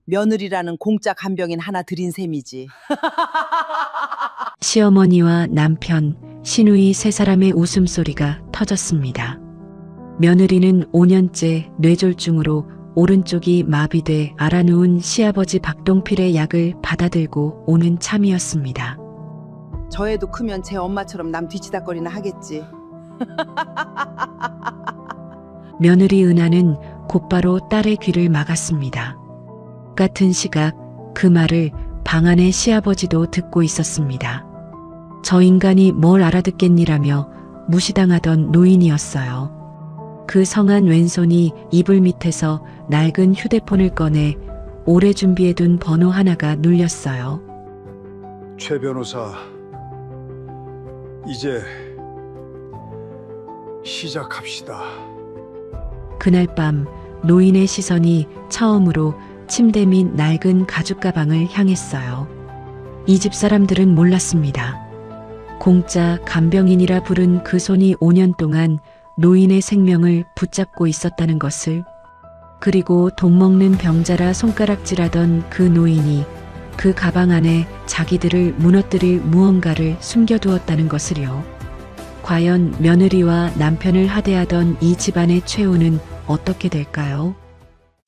며느리라는 공짜 간병인 하나 들인 셈이지. 시어머니와 남편, 시누이 세 사람의 웃음소리가 터졌습니다. 며느리는 5년째 뇌졸중으로 오른쪽이 마비돼 알아누운 시아버지 박동필의 약을 받아들고 오는 참이었습니다. 저 애도 크면 제 엄마처럼 남 뒤치다거리나 하겠지. 며느리 은하는 곧바로 딸의 귀를 막았습니다. 같은 시각 그 말을 방 안의 시아버지도 듣고 있었습니다. 저 인간이 뭘 알아듣겠니라며 무시당하던 노인이었어요. 그 성한 왼손이 이불 밑에서 낡은 휴대폰을 꺼내 오래 준비해둔 번호 하나가 눌렸어요. 최 변호사, 이제 시작합시다. 그날 밤 노인의 시선이 처음으로 침대 및 낡은 가죽 가방을 향했어요. 이 집 사람들은 몰랐습니다. 공짜 간병인이라 부른 그 손이 5년 동안 노인의 생명을 붙잡고 있었다는 것을, 그리고 독먹는 병자라 손가락질하던 그 노인이 그 가방 안에 자기들을 무너뜨릴 무언가를 숨겨두었다는 것을요. 과연 며느리와 남편을 하대하던 이 집안의 최후는 어떻게 될까요?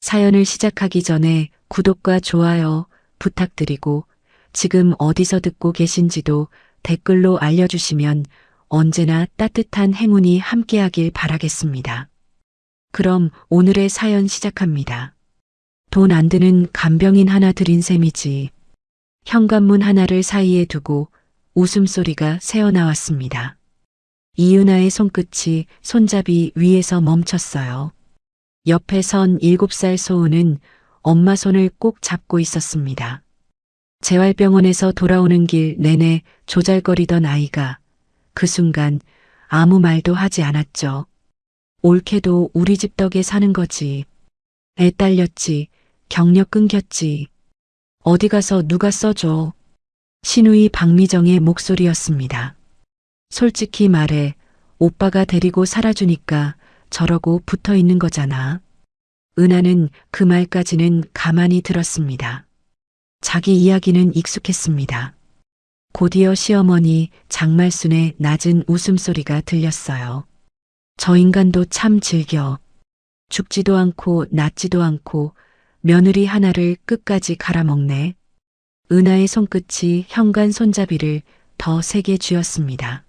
사연을 시작하기 전에 구독과 좋아요 부탁드리고 지금 어디서 듣고 계신지도 댓글로 알려주시면 언제나 따뜻한 행운이 함께하길 바라겠습니다. 그럼 오늘의 사연 시작합니다. 돈 안 드는 간병인 하나 들인 셈이지. 현관문 하나를 사이에 두고 웃음소리가 새어나왔습니다. 이은아의 손끝이 손잡이 위에서 멈췄어요. 옆에 선 7살 소은은 엄마 손을 꼭 잡고 있었습니다. 재활병원에서 돌아오는 길 내내 조잘거리던 아이가 그 순간 아무 말도 하지 않았죠. 옳게도 우리 집 덕에 사는 거지. 애 딸렸지. 경력 끊겼지. 어디 가서 누가 써줘. 시누이 박미정의 목소리였습니다. 솔직히 말해 오빠가 데리고 살아주니까 저러고 붙어 있는 거잖아. 은하는 그 말까지는 가만히 들었습니다. 자기 이야기는 익숙했습니다. 곧이어 시어머니 장말순의 낮은 웃음소리가 들렸어요. 저 인간도 참 즐겨. 죽지도 않고 낫지도 않고 며느리 하나를 끝까지 갈아먹네. 은하의 손끝이 현관 손잡이를 더 세게 쥐었습니다.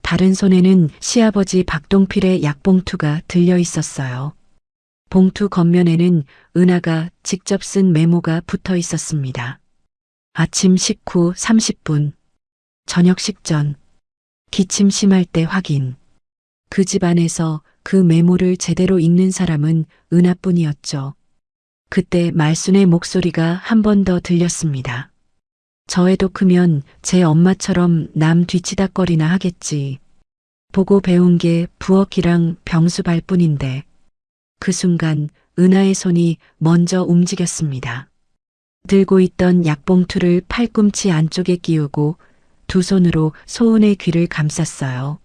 다른 손에는 시아버지 박동필의 약봉투가 들려 있었어요. 봉투 겉면에는 은하가 직접 쓴 메모가 붙어 있었습니다. 아침 식후 30분, 저녁 식전, 기침 심할 때 확인. 그 집 안에서 그 메모를 제대로 읽는 사람은 은하뿐이었죠. 그때 말순의 목소리가 한 번 더 들렸습니다. 저 애도 크면 제 엄마처럼 남 뒤치다거리나 하겠지. 보고 배운 게 부엌이랑 병수발뿐인데. 그 순간 은하의 손이 먼저 움직였습니다. 들고 있던 약봉투를 팔꿈치 안쪽에 끼우고 두 손으로 소은의 귀를 감쌌어요.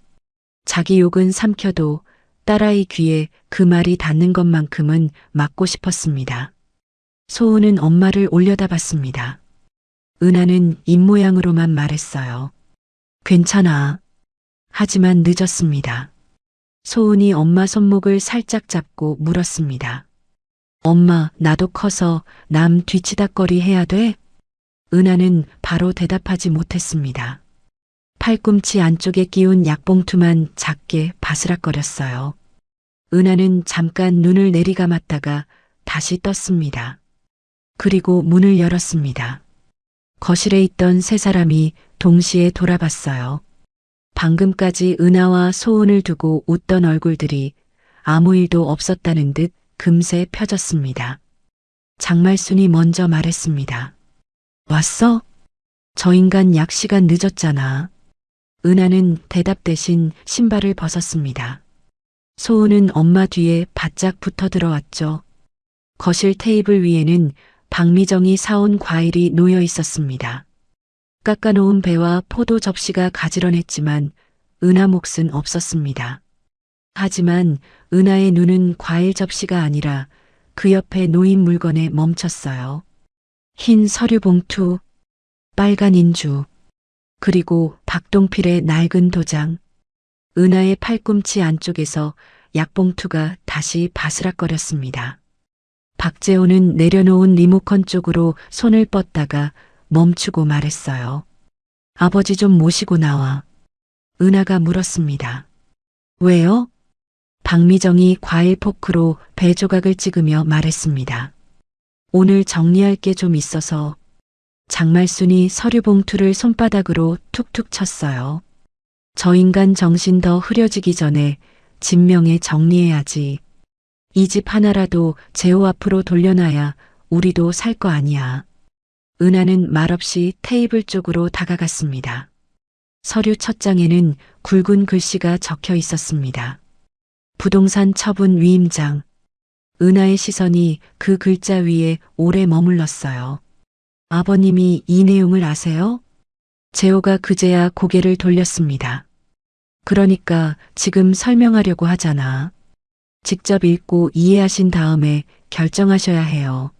자기 욕은 삼켜도 딸아이 귀에 그 말이 닿는 것만큼은 막고 싶었습니다. 소은은 엄마를 올려다봤습니다. 은하는 입모양으로만 말했어요. 괜찮아. 하지만 늦었습니다. 소은이 엄마 손목을 살짝 잡고 물었습니다. 엄마, 나도 커서 남 뒤치다거리 해야 돼? 은하는 바로 대답하지 못했습니다. 팔꿈치 안쪽에 끼운 약봉투만 작게 바스락거렸어요. 은하는 잠깐 눈을 내리감았다가 다시 떴습니다. 그리고 문을 열었습니다. 거실에 있던 세 사람이 동시에 돌아봤어요. 방금까지 은하와 소은을 두고 웃던 얼굴들이 아무 일도 없었다는 듯 금세 펴졌습니다. 장말순이 먼저 말했습니다. 왔어? 저 인간 약 시간 늦었잖아. 은하는 대답 대신 신발을 벗었습니다. 소은은 엄마 뒤에 바짝 붙어 들어왔죠. 거실 테이블 위에는 박미정이 사온 과일이 놓여 있었습니다. 깎아놓은 배와 포도 접시가 가지런했지만 은하 몫은 없었습니다. 하지만 은하의 눈은 과일 접시가 아니라 그 옆에 놓인 물건에 멈췄어요. 흰 서류 봉투, 빨간 인주, 그리고 박동필의 낡은 도장. 은하의 팔꿈치 안쪽에서 약봉투가 다시 바스락거렸습니다. 박재호는 내려놓은 리모컨 쪽으로 손을 뻗다가 멈추고 말했어요. 아버지 좀 모시고 나와. 은하가 물었습니다. 왜요? 박미정이 과일 포크로 배 조각을 찍으며 말했습니다. 오늘 정리할 게 좀 있어서. 장말순이 서류 봉투를 손바닥으로 툭툭 쳤어요. 저 인간 정신 더 흐려지기 전에 진명에 정리해야지. 이 집 하나라도 재호 앞으로 돌려놔야 우리도 살 거 아니야. 은하는 말없이 테이블 쪽으로 다가갔습니다. 서류 첫 장에는 굵은 글씨가 적혀 있었습니다. 부동산 처분 위임장. 은하의 시선이 그 글자 위에 오래 머물렀어요. 아버님이 이 내용을 아세요? 재호가 그제야 고개를 돌렸습니다. 그러니까 지금 설명하려고 하잖아. 직접 읽고 이해하신 다음에 결정하셔야 해요.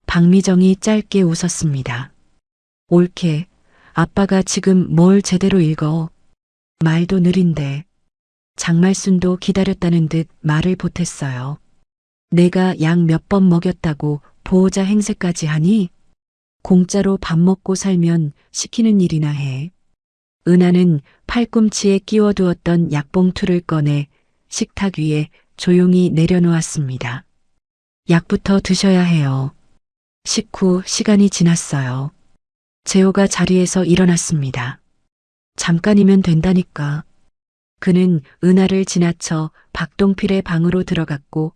박미정이 짧게 웃었습니다. 옳게, 아빠가 지금 뭘 제대로 읽어. 말도 느린데. 장말순도 기다렸다는 듯 말을 보탰어요. 내가 약 몇 번 먹였다고 보호자 행세까지 하니? 공짜로 밥 먹고 살면 시키는 일이나 해. 은하는 팔꿈치에 끼워두었던 약봉투를 꺼내 식탁 위에 조용히 내려놓았습니다. 약부터 드셔야 해요. 식후 시간이 지났어요. 재호가 자리에서 일어났습니다. 잠깐이면 된다니까. 그는 은하를 지나쳐 박동필의 방으로 들어갔고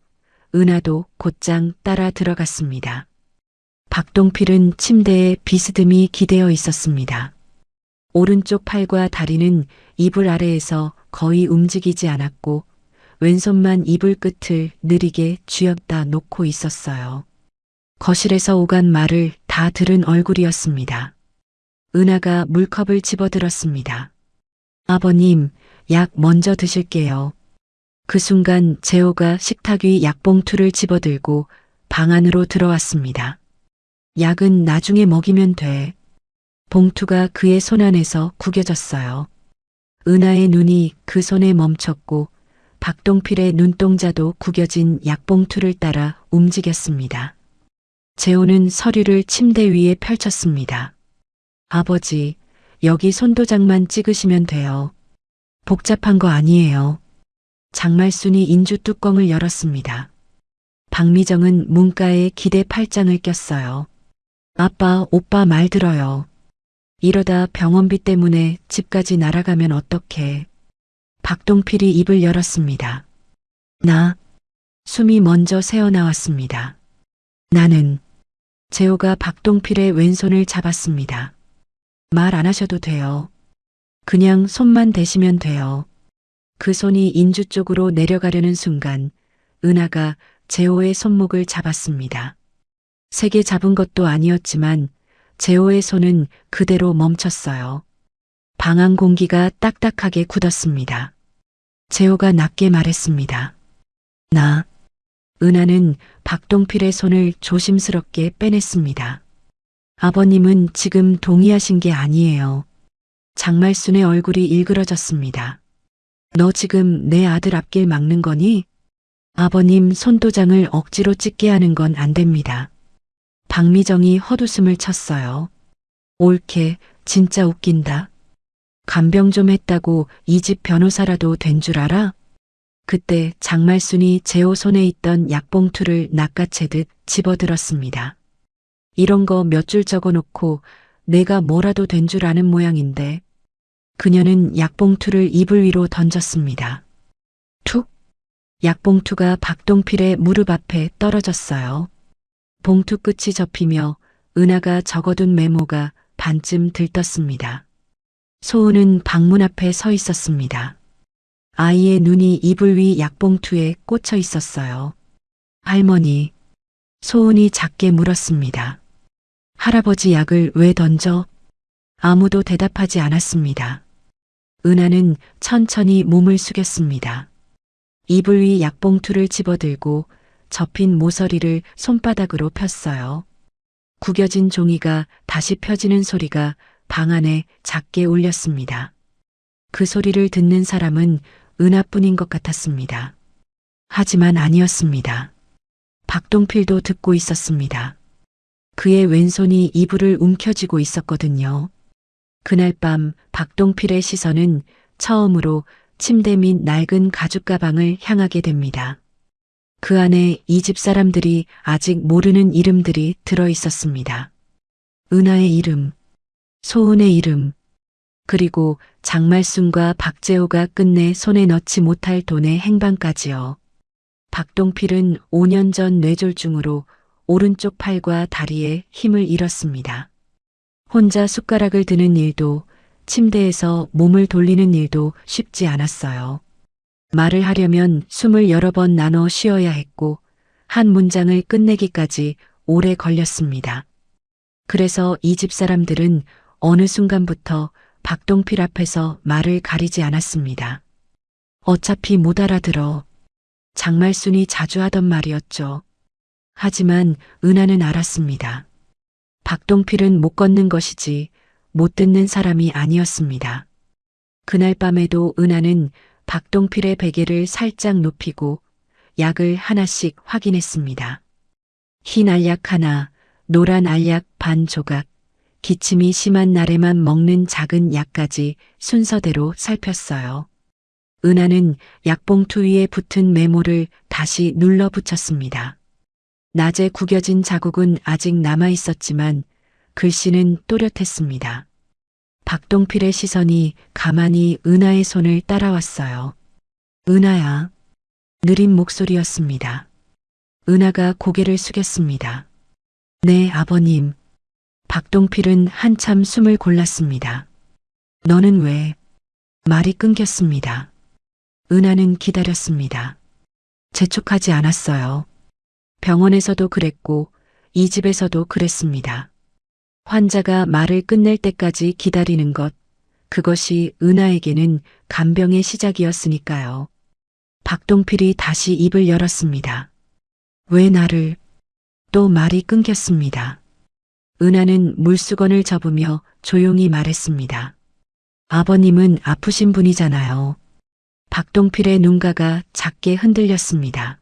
은하도 곧장 따라 들어갔습니다. 박동필은 침대에 비스듬히 기대어 있었습니다. 오른쪽 팔과 다리는 이불 아래에서 거의 움직이지 않았고 왼손만 이불 끝을 느리게 쥐었다 놓고 있었어요. 거실에서 오간 말을 다 들은 얼굴이었습니다. 은하가 물컵을 집어들었습니다. 아버님, 약 먼저 드실게요. 그 순간 재호가 식탁 위 약봉투를 집어들고 방 안으로 들어왔습니다. 약은 나중에 먹이면 돼. 봉투가 그의 손 안에서 구겨졌어요. 은하의 눈이 그 손에 멈췄고 박동필의 눈동자도 구겨진 약봉투를 따라 움직였습니다. 재호는 서류를 침대 위에 펼쳤습니다. 아버지, 여기 손도장만 찍으시면 돼요. 복잡한 거 아니에요. 장말순이 인주 뚜껑을 열었습니다. 박미정은 문가에 기대 팔짱을 꼈어요. 아빠, 오빠 말 들어요. 이러다 병원비 때문에 집까지 날아가면 어떡해. 박동필이 입을 열었습니다. 나, 숨이 먼저 새어나왔습니다. 나는, 재호가 박동필의 왼손을 잡았습니다. 말 안 하셔도 돼요. 그냥 손만 대시면 돼요. 그 손이 인주 쪽으로 내려가려는 순간 은하가 재호의 손목을 잡았습니다. 세게 잡은 것도 아니었지만 재호의 손은 그대로 멈췄어요. 방 안 공기가 딱딱하게 굳었습니다. 재호가 낮게 말했습니다. 나. 은하는 박동필의 손을 조심스럽게 빼냈습니다. 아버님은 지금 동의하신 게 아니에요. 장말순의 얼굴이 일그러졌습니다. 너 지금 내 아들 앞길 막는 거니? 아버님 손도장을 억지로 찍게 하는 건 안 됩니다. 박미정이 헛웃음을 쳤어요. 옳게, 진짜 웃긴다. 간병 좀 했다고 이 집 변호사라도 된 줄 알아? 그때 장말순이 재호 손에 있던 약봉투를 낚아채듯 집어들었습니다. 이런 거 몇 줄 적어놓고 내가 뭐라도 된 줄 아는 모양인데. 그녀는 약봉투를 이불 위로 던졌습니다. 툭! 약봉투가 박동필의 무릎 앞에 떨어졌어요. 봉투 끝이 접히며 은하가 적어둔 메모가 반쯤 들떴습니다. 소은은 방문 앞에 서 있었습니다. 아이의 눈이 이불 위 약봉투에 꽂혀 있었어요. 할머니, 소은이 작게 물었습니다. 할아버지 약을 왜 던져? 아무도 대답하지 않았습니다. 은하는 천천히 몸을 숙였습니다. 이불 위 약봉투를 집어들고 접힌 모서리를 손바닥으로 폈어요. 구겨진 종이가 다시 펴지는 소리가 방 안에 작게 울렸습니다. 그 소리를 듣는 사람은 은하뿐인 것 같았습니다. 하지만 아니었습니다. 박동필도 듣고 있었습니다. 그의 왼손이 이불을 움켜쥐고 있었거든요. 그날 밤 박동필의 시선은 처음으로 침대 밑 낡은 가죽 가방을 향하게 됩니다. 그 안에 이 집 사람들이 아직 모르는 이름들이 들어 있었습니다. 은하의 이름, 소은의 이름, 그리고 장말순과 박재호가 끝내 손에 넣지 못할 돈의 행방까지요. 박동필은 5년 전 뇌졸중으로 오른쪽 팔과 다리에 힘을 잃었습니다. 혼자 숟가락을 드는 일도 침대에서 몸을 돌리는 일도 쉽지 않았어요. 말을 하려면 숨을 여러 번 나눠 쉬어야 했고 한 문장을 끝내기까지 오래 걸렸습니다. 그래서 이 집 사람들은 어느 순간부터 박동필 앞에서 말을 가리지 않았습니다. 어차피 못 알아들어. 장말순이 자주 하던 말이었죠. 하지만 은하는 알았습니다. 박동필은 못 걷는 것이지 못 듣는 사람이 아니었습니다. 그날 밤에도 은하는 박동필의 베개를 살짝 높이고 약을 하나씩 확인했습니다. 흰 알약 하나, 노란 알약 반 조각, 기침이 심한 날에만 먹는 작은 약까지 순서대로 살폈어요. 은하는 약봉투 위에 붙은 메모를 다시 눌러 붙였습니다. 낮에 구겨진 자국은 아직 남아 있었지만 글씨는 또렷했습니다. 박동필의 시선이 가만히 은하의 손을 따라왔어요. 은하야. 느린 목소리였습니다. 은하가 고개를 숙였습니다. 네, 아버님. 박동필은 한참 숨을 골랐습니다. 너는 왜? 말이 끊겼습니다. 은하는 기다렸습니다. 재촉하지 않았어요. 병원에서도 그랬고 이 집에서도 그랬습니다. 환자가 말을 끝낼 때까지 기다리는 것, 그것이 은하에게는 간병의 시작이었으니까요. 박동필이 다시 입을 열었습니다. 왜 나를? 또 말이 끊겼습니다. 은하는 물수건을 접으며 조용히 말했습니다. 아버님은 아프신 분이잖아요. 박동필의 눈가가 작게 흔들렸습니다.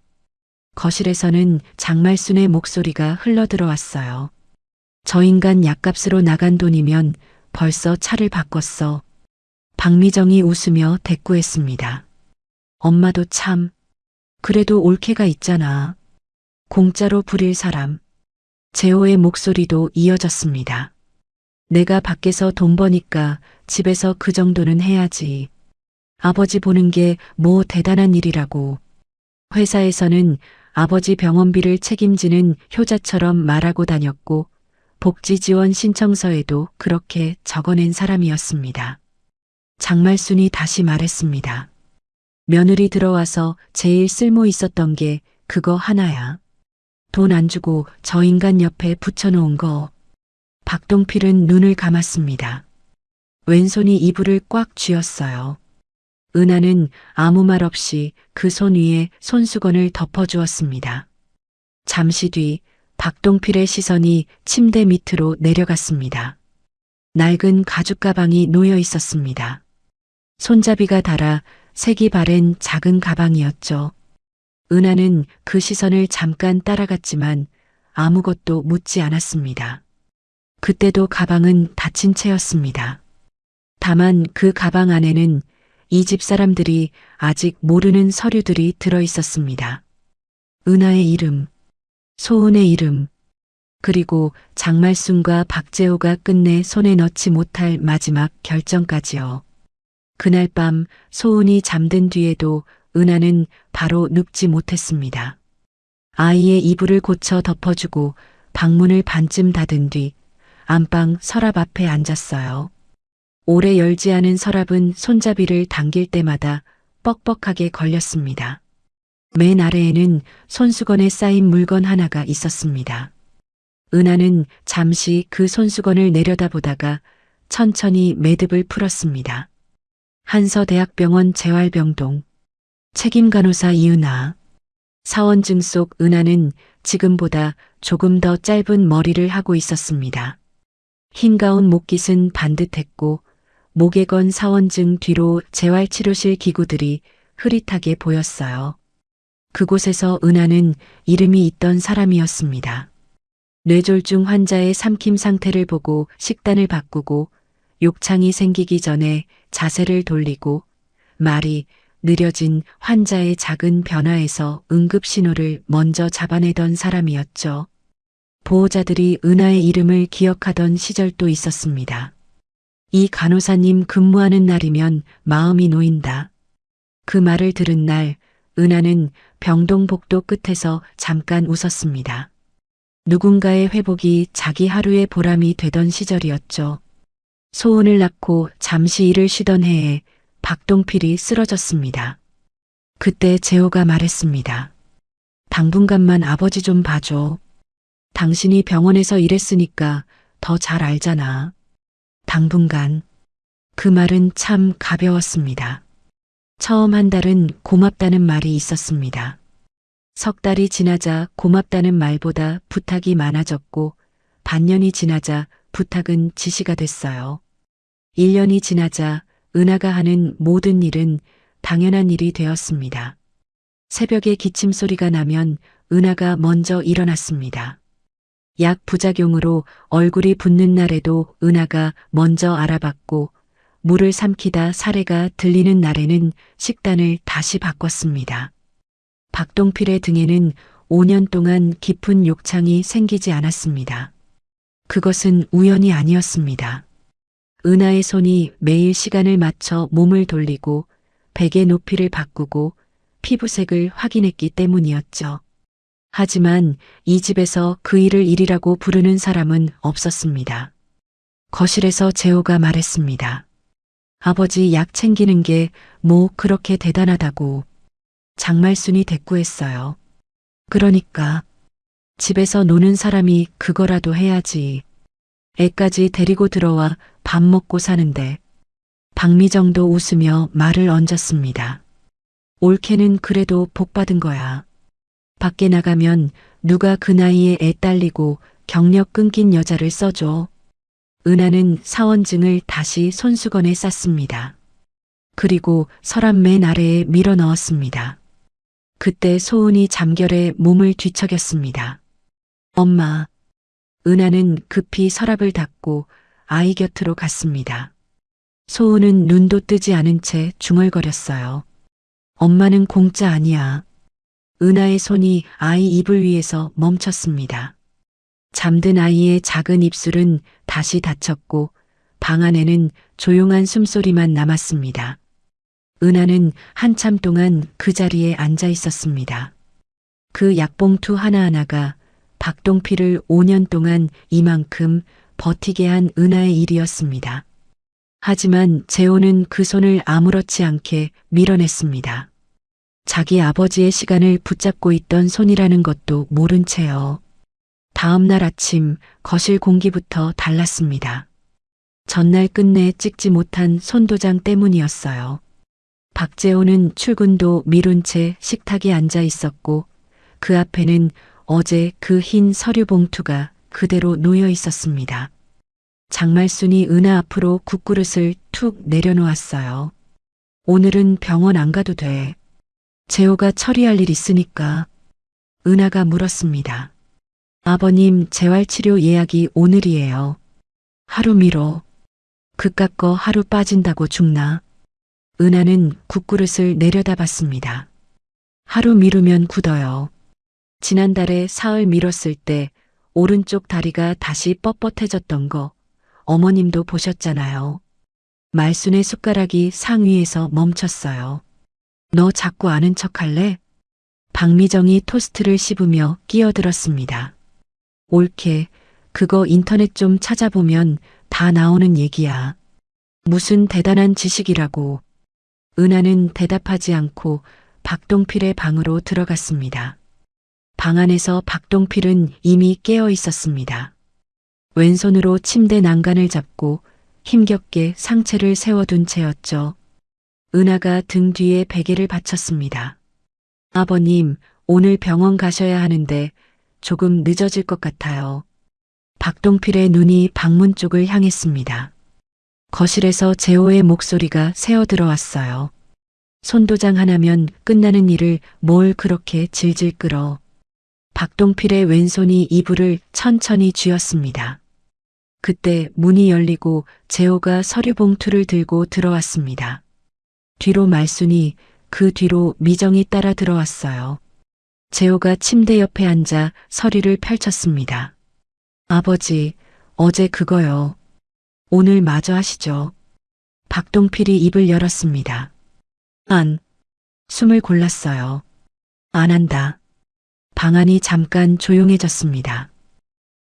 거실에서는 장말순의 목소리가 흘러들어왔어요. 저 인간 약값으로 나간 돈이면 벌써 차를 바꿨어. 박미정이 웃으며 대꾸했습니다. 엄마도 참, 그래도 올케가 있잖아. 공짜로 부릴 사람. 재호의 목소리도 이어졌습니다. 내가 밖에서 돈 버니까 집에서 그 정도는 해야지. 아버지 보는 게 뭐 대단한 일이라고. 회사에서는 아버지 병원비를 책임지는 효자처럼 말하고 다녔고 복지지원 신청서에도 그렇게 적어낸 사람이었습니다. 장말순이 다시 말했습니다. 며느리 들어와서 제일 쓸모 있었던 게 그거 하나야. 돈 안 주고 저 인간 옆에 붙여놓은 거. 박동필은 눈을 감았습니다. 왼손이 이불을 꽉 쥐었어요. 은하는 아무 말 없이 그 손 위에 손수건을 덮어주었습니다. 잠시 뒤 박동필의 시선이 침대 밑으로 내려갔습니다. 낡은 가죽 가방이 놓여 있었습니다. 손잡이가 달아 색이 바랜 작은 가방이었죠. 은하는 그 시선을 잠깐 따라갔지만 아무것도 묻지 않았습니다. 그때도 가방은 닫힌 채였습니다. 다만 그 가방 안에는 이 집 사람들이 아직 모르는 서류들이 들어 있었습니다. 은하의 이름, 소은의 이름, 그리고 장말순과 박재호가 끝내 손에 넣지 못할 마지막 결정까지요. 그날 밤 소은이 잠든 뒤에도 은하는 바로 눕지 못했습니다. 아이의 이불을 고쳐 덮어주고 방문을 반쯤 닫은 뒤 안방 서랍 앞에 앉았어요. 오래 열지 않은 서랍은 손잡이를 당길 때마다 뻑뻑하게 걸렸습니다. 맨 아래에는 손수건에 쌓인 물건 하나가 있었습니다. 은하는 잠시 그 손수건을 내려다보다가 천천히 매듭을 풀었습니다. 한서대학병원 재활병동 책임간호사 이은하. 사원증 속 은하는 지금보다 조금 더 짧은 머리를 하고 있었습니다. 흰 가운 목깃은 반듯했고 목에 건 사원증 뒤로 재활치료실 기구들이 흐릿하게 보였어요. 그곳에서 은하는 이름이 있던 사람이었습니다. 뇌졸중 환자의 삼킴 상태를 보고 식단을 바꾸고 욕창이 생기기 전에 자세를 돌리고 말이 느려진 환자의 작은 변화에서 응급 신호를 먼저 잡아내던 사람이었죠. 보호자들이 은하의 이름을 기억하던 시절도 있었습니다. 이 간호사님 근무하는 날이면 마음이 놓인다. 그 말을 들은 날 은하는 병동복도 끝에서 잠깐 웃었습니다. 누군가의 회복이 자기 하루의 보람이 되던 시절이었죠. 소은을 낳고 잠시 일을 쉬던 해에 박동필이 쓰러졌습니다. 그때 재호가 말했습니다. 당분간만 아버지 좀 봐줘. 당신이 병원에서 일했으니까 더 잘 알잖아. 당분간. 그 말은 참 가벼웠습니다. 처음 한 달은 고맙다는 말이 있었습니다. 석 달이 지나자 고맙다는 말보다 부탁이 많아졌고 반년이 지나자 부탁은 지시가 됐어요. 1년이 지나자 은하가 하는 모든 일은 당연한 일이 되었습니다. 새벽에 기침 소리가 나면 은하가 먼저 일어났습니다. 약 부작용으로 얼굴이 붓는 날에도 은하가 먼저 알아봤고 물을 삼키다 사례가 들리는 날에는 식단을 다시 바꿨습니다. 박동필의 등에는 5년 동안 깊은 욕창이 생기지 않았습니다. 그것은 우연이 아니었습니다. 은하의 손이 매일 시간을 맞춰 몸을 돌리고 베개 높이를 바꾸고 피부색을 확인했기 때문이었죠. 하지만 이 집에서 그 일을 일이라고 부르는 사람은 없었습니다. 거실에서 재호가 말했습니다. 아버지 약 챙기는 게 뭐 그렇게 대단하다고. 장말순이 대꾸했어요. 그러니까 집에서 노는 사람이 그거라도 해야지. 애까지 데리고 들어와 밥 먹고 사는데. 박미정도 웃으며 말을 얹었습니다. 올케는 그래도 복받은 거야. 밖에 나가면 누가 그 나이에 애 딸리고 경력 끊긴 여자를 써줘. 은하는 사원증을 다시 손수건에 쌌습니다. 그리고 서랍 맨 아래에 밀어 넣었습니다. 그때 소은이 잠결에 몸을 뒤척였습니다. 엄마. 은하는 급히 서랍을 닫고 아이 곁으로 갔습니다. 소은은 눈도 뜨지 않은 채 중얼거렸어요. 엄마는 공짜 아니야. 은하의 손이 아이 이불 위에서 멈췄습니다. 잠든 아이의 작은 입술은 다시 닫혔고 방 안에는 조용한 숨소리만 남았습니다. 은하는 한참 동안 그 자리에 앉아 있었습니다. 그 약봉투 하나하나가 박동필을 5년 동안 이만큼 버티게 한 은하의 일이었습니다. 하지만 재호는 그 손을 아무렇지 않게 밀어냈습니다. 자기 아버지의 시간을 붙잡고 있던 손이라는 것도 모른 채요. 다음 날 아침 거실 공기부터 달랐습니다. 전날 끝내 찍지 못한 손도장 때문이었어요. 박재호는 출근도 미룬 채 식탁에 앉아 있었고 그 앞에는 어제 그 흰 서류 봉투가 그대로 놓여 있었습니다. 장말순이 은하 앞으로 국그릇을 툭 내려놓았어요. 오늘은 병원 안 가도 돼. 재호가 처리할 일 있으니까. 은하가 물었습니다. 아버님 재활치료 예약이 오늘이에요. 하루 미뤄. 그깟 거 하루 빠진다고 죽나. 은하는 국그릇을 내려다봤습니다. 하루 미루면 굳어요. 지난달에 사흘 미뤘을 때 오른쪽 다리가 다시 뻣뻣해졌던 거 어머님도 보셨잖아요. 말순의 숟가락이 상위에서 멈췄어요. 너 자꾸 아는 척할래? 박미정이 토스트를 씹으며 끼어들었습니다. 옳게 그거 인터넷 좀 찾아보면 다 나오는 얘기야. 무슨 대단한 지식이라고. 은하는 대답하지 않고 박동필의 방으로 들어갔습니다. 방 안에서 박동필은 이미 깨어 있었습니다. 왼손으로 침대 난간을 잡고 힘겹게 상체를 세워둔 채였죠. 은하가 등 뒤에 베개를 받쳤습니다. 아버님, 오늘 병원 가셔야 하는데 조금 늦어질 것 같아요. 박동필의 눈이 방문 쪽을 향했습니다. 거실에서 재호의 목소리가 새어 들어왔어요. 손도장 하나면 끝나는 일을 뭘 그렇게 질질 끌어. 박동필의 왼손이 이불을 천천히 쥐었습니다. 그때 문이 열리고 재호가 서류 봉투를 들고 들어왔습니다. 뒤로 말순이, 그 뒤로 미정이 따라 들어왔어요. 재호가 침대 옆에 앉아 서류를 펼쳤습니다. 아버지, 어제 그거요. 오늘 마저 하시죠. 박동필이 입을 열었습니다. 숨을 골랐어요. 안 한다. 방 안이 잠깐 조용해졌습니다.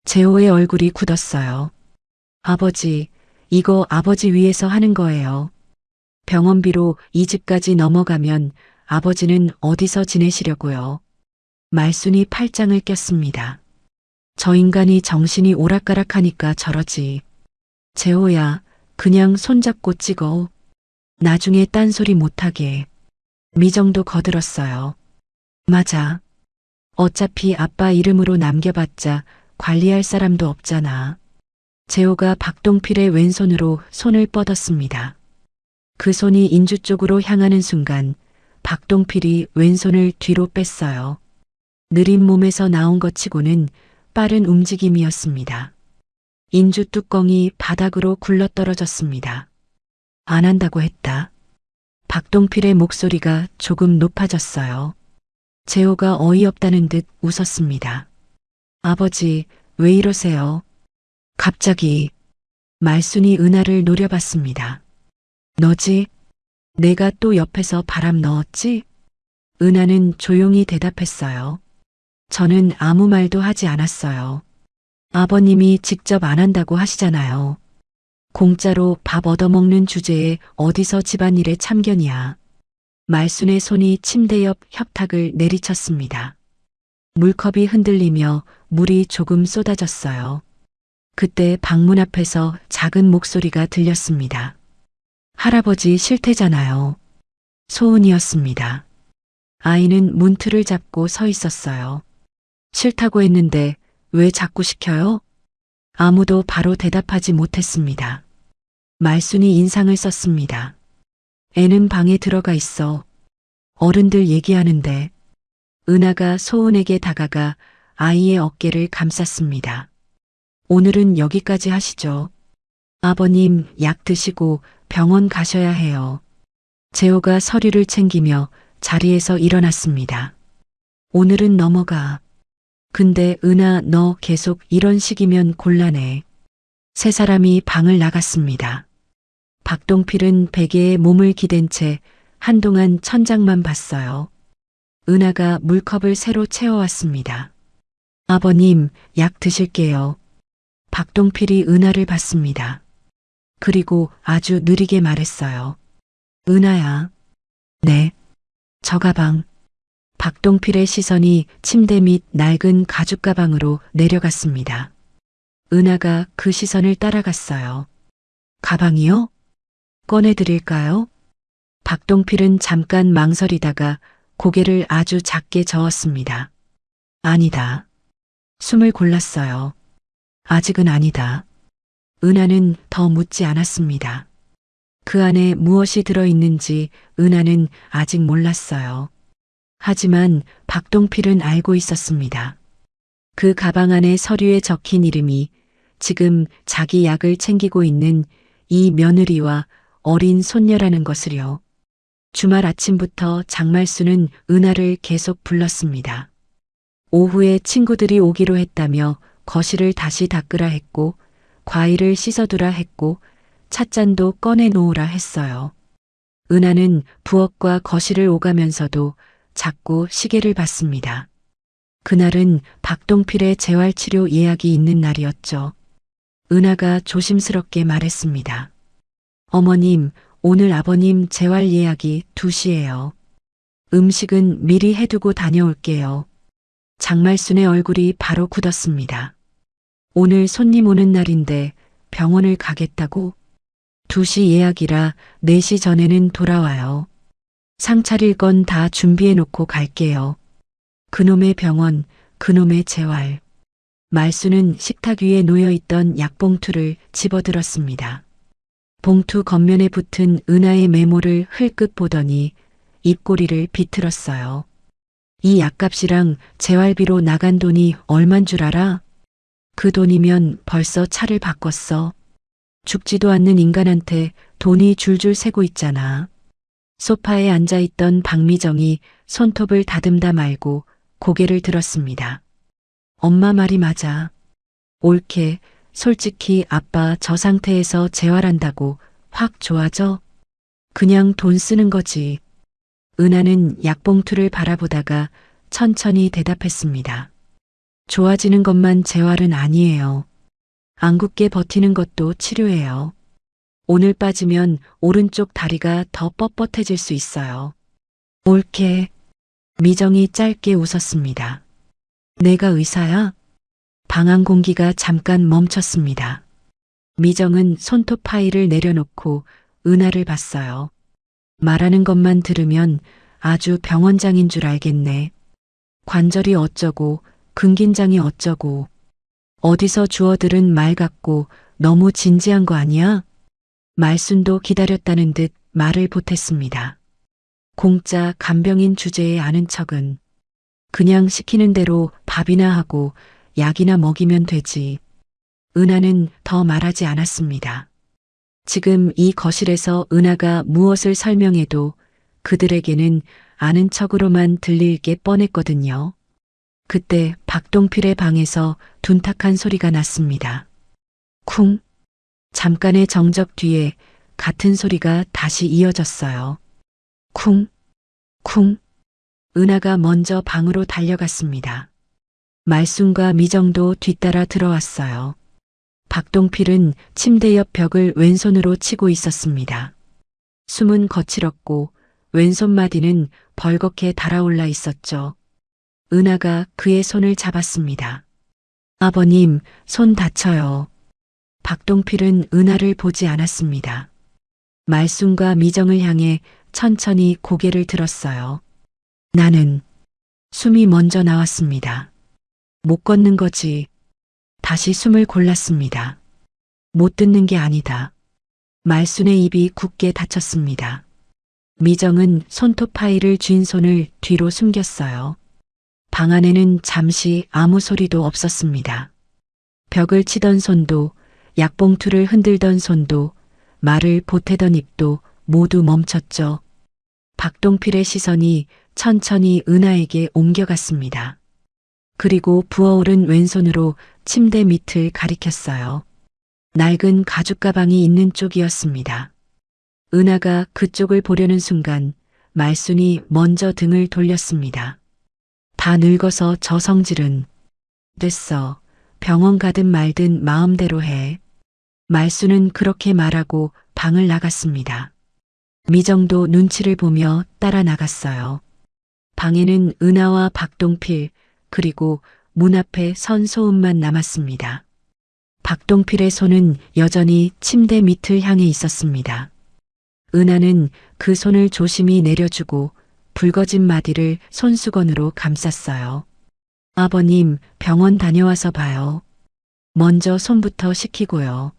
재호의 얼굴이 굳었어요. 아버지, 이거 아버지 위해서 하는 거예요. 병원비로 이 집까지 넘어가면 아버지는 어디서 지내시려고요. 말순이 팔짱을 꼈습니다. 저 인간이 정신이 오락가락하니까 저러지. 재호야, 그냥 손잡고 찍어. 나중에 딴소리 못하게. 미정도 거들었어요. 맞아. 어차피 아빠 이름으로 남겨봤자 관리할 사람도 없잖아. 재호가 박동필의 왼손으로 손을 뻗었습니다. 그 손이 인주 쪽으로 향하는 순간 박동필이 왼손을 뒤로 뺐어요. 느린 몸에서 나온 것 치고는 빠른 움직임이었습니다. 인주 뚜껑이 바닥으로 굴러떨어졌습니다. 안 한다고 했다. 박동필의 목소리가 조금 높아졌어요. 재호가 어이없다는 듯 웃었습니다. 아버지, 왜 이러세요? 갑자기 말순이 은하를 노려봤습니다. 너지? 내가 또 옆에서 바람 넣었지? 은하는 조용히 대답했어요. 저는 아무 말도 하지 않았어요. 아버님이 직접 안 한다고 하시잖아요. 공짜로 밥 얻어먹는 주제에 어디서 집안일에 참견이야. 말순의 손이 침대 옆 협탁을 내리쳤습니다. 물컵이 흔들리며 물이 조금 쏟아졌어요. 그때 방문 앞에서 작은 목소리가 들렸습니다. 할아버지 싫대잖아요. 소은이었습니다. 아이는 문틀을 잡고 서 있었어요. 싫다고 했는데 왜 자꾸 시켜요? 아무도 바로 대답하지 못했습니다. 말순이 인상을 썼습니다. 애는 방에 들어가 있어. 어른들 얘기하는데. 은하가 소은에게 다가가 아이의 어깨를 감쌌습니다. 오늘은 여기까지 하시죠. 아버님, 약 드시고 병원 가셔야 해요. 재호가 서류를 챙기며 자리에서 일어났습니다. 오늘은 넘어가. 근데 은하, 너 계속 이런 식이면 곤란해. 세 사람이 방을 나갔습니다. 박동필은 베개에 몸을 기댄 채 한동안 천장만 봤어요. 은하가 물컵을 새로 채워왔습니다. 아버님, 약 드실게요. 박동필이 은하를 봤습니다. 그리고 아주 느리게 말했어요. 은하야. 네. 저 가방. 박동필의 시선이 침대 밑 낡은 가죽 가방으로 내려갔습니다. 은하가 그 시선을 따라갔어요. 가방이요? 꺼내드릴까요? 박동필은 잠깐 망설이다가 고개를 아주 작게 저었습니다. 아니다. 숨을 골랐어요. 아직은 아니다. 은하는 더 묻지 않았습니다. 그 안에 무엇이 들어있는지 은하는 아직 몰랐어요. 하지만 박동필은 알고 있었습니다. 그 가방 안에 서류에 적힌 이름이 지금 자기 약을 챙기고 있는 이 며느리와 어린 손녀라는 것을요. 주말 아침부터 장말수는 은하를 계속 불렀습니다. 오후에 친구들이 오기로 했다며 거실을 다시 닦으라 했고 과일을 씻어두라 했고 찻잔도 꺼내놓으라 했어요. 은하는 부엌과 거실을 오가면서도 자꾸 시계를 봤습니다. 그날은 박동필의 재활치료 예약이 있는 날이었죠. 은하가 조심스럽게 말했습니다. 어머님, 오늘 아버님 재활 예약이 2시예요. 음식은 미리 해두고 다녀올게요. 장말순의 얼굴이 바로 굳었습니다. 오늘 손님 오는 날인데 병원을 가겠다고? 2시 예약이라 4시 전에는 돌아와요. 상 차릴 건 다 준비해 놓고 갈게요. 그놈의 병원, 그놈의 재활. 말수는 식탁 위에 놓여있던 약봉투를 집어들었습니다. 봉투 겉면에 붙은 은하의 메모를 흘끗 보더니 입꼬리를 비틀었어요. 이 약값이랑 재활비로 나간 돈이 얼만 줄 알아? 그 돈이면 벌써 차를 바꿨어. 죽지도 않는 인간한테 돈이 줄줄 새고 있잖아. 소파에 앉아있던 박미정이 손톱을 다듬다 말고 고개를 들었습니다. 엄마 말이 맞아. 옳게, 솔직히 아빠 저 상태에서 재활한다고 확 좋아져? 그냥 돈 쓰는 거지. 은하는 약봉투를 바라보다가 천천히 대답했습니다. 좋아지는 것만 재활은 아니에요. 안 굳게 버티는 것도 치료예요. 오늘 빠지면 오른쪽 다리가 더 뻣뻣해질 수 있어요. 옳게. 미정이 짧게 웃었습니다. 내가 의사야? 방안 공기가 잠깐 멈췄습니다. 미정은 손톱 파일을 내려놓고 은하를 봤어요. 말하는 것만 들으면 아주 병원장인 줄 알겠네. 관절이 어쩌고, 근긴장이 어쩌고. 어디서 주워들은 말 같고 너무 진지한 거 아니야? 말순도 기다렸다는 듯 말을 보탰습니다. 공짜 간병인 주제에 아는 척은 그냥 시키는 대로 밥이나 하고 약이나 먹이면 되지. 은하는 더 말하지 않았습니다. 지금 이 거실에서 은하가 무엇을 설명해도 그들에게는 아는 척으로만 들릴 게 뻔했거든요. 그때 박동필의 방에서 둔탁한 소리가 났습니다. 쿵. 잠깐의 정적 뒤에 같은 소리가 다시 이어졌어요. 쿵, 쿵. 은하가 먼저 방으로 달려갔습니다. 말순과 미정도 뒤따라 들어왔어요. 박동필은 침대 옆 벽을 왼손으로 치고 있었습니다. 숨은 거칠었고 왼손마디는 벌겋게 달아올라 있었죠. 은하가 그의 손을 잡았습니다. 아버님, 손 다쳐요. 박동필은 은하를 보지 않았습니다. 말순과 미정을 향해 천천히 고개를 들었어요. 나는 숨이 먼저 나왔습니다. 못 걷는 거지. 다시 숨을 골랐습니다. 못 듣는 게 아니다. 말순의 입이 굳게 닫혔습니다. 미정은 손톱 파일을 쥔 손을 뒤로 숨겼어요. 방 안에는 잠시 아무 소리도 없었습니다. 벽을 치던 손도, 약봉투를 흔들던 손도, 말을 보태던 입도 모두 멈췄죠. 박동필의 시선이 천천히 은하에게 옮겨갔습니다. 그리고 부어오른 왼손으로 침대 밑을 가리켰어요. 낡은 가죽 가방이 있는 쪽이었습니다. 은하가 그쪽을 보려는 순간 말순이 먼저 등을 돌렸습니다. 다 늙어서 저 성질은. 됐어. 병원 가든 말든 마음대로 해. 말순은 그렇게 말하고 방을 나갔습니다. 미정도 눈치를 보며 따라 나갔어요. 방에는 은하와 박동필 그리고 문 앞에 선 소음만 남았습니다. 박동필의 손은 여전히 침대 밑을 향해 있었습니다. 은하는 그 손을 조심히 내려주고 붉어진 마디를 손수건으로 감쌌어요. 아버님, 병원 다녀와서 봐요. 먼저 손부터 씻기고요.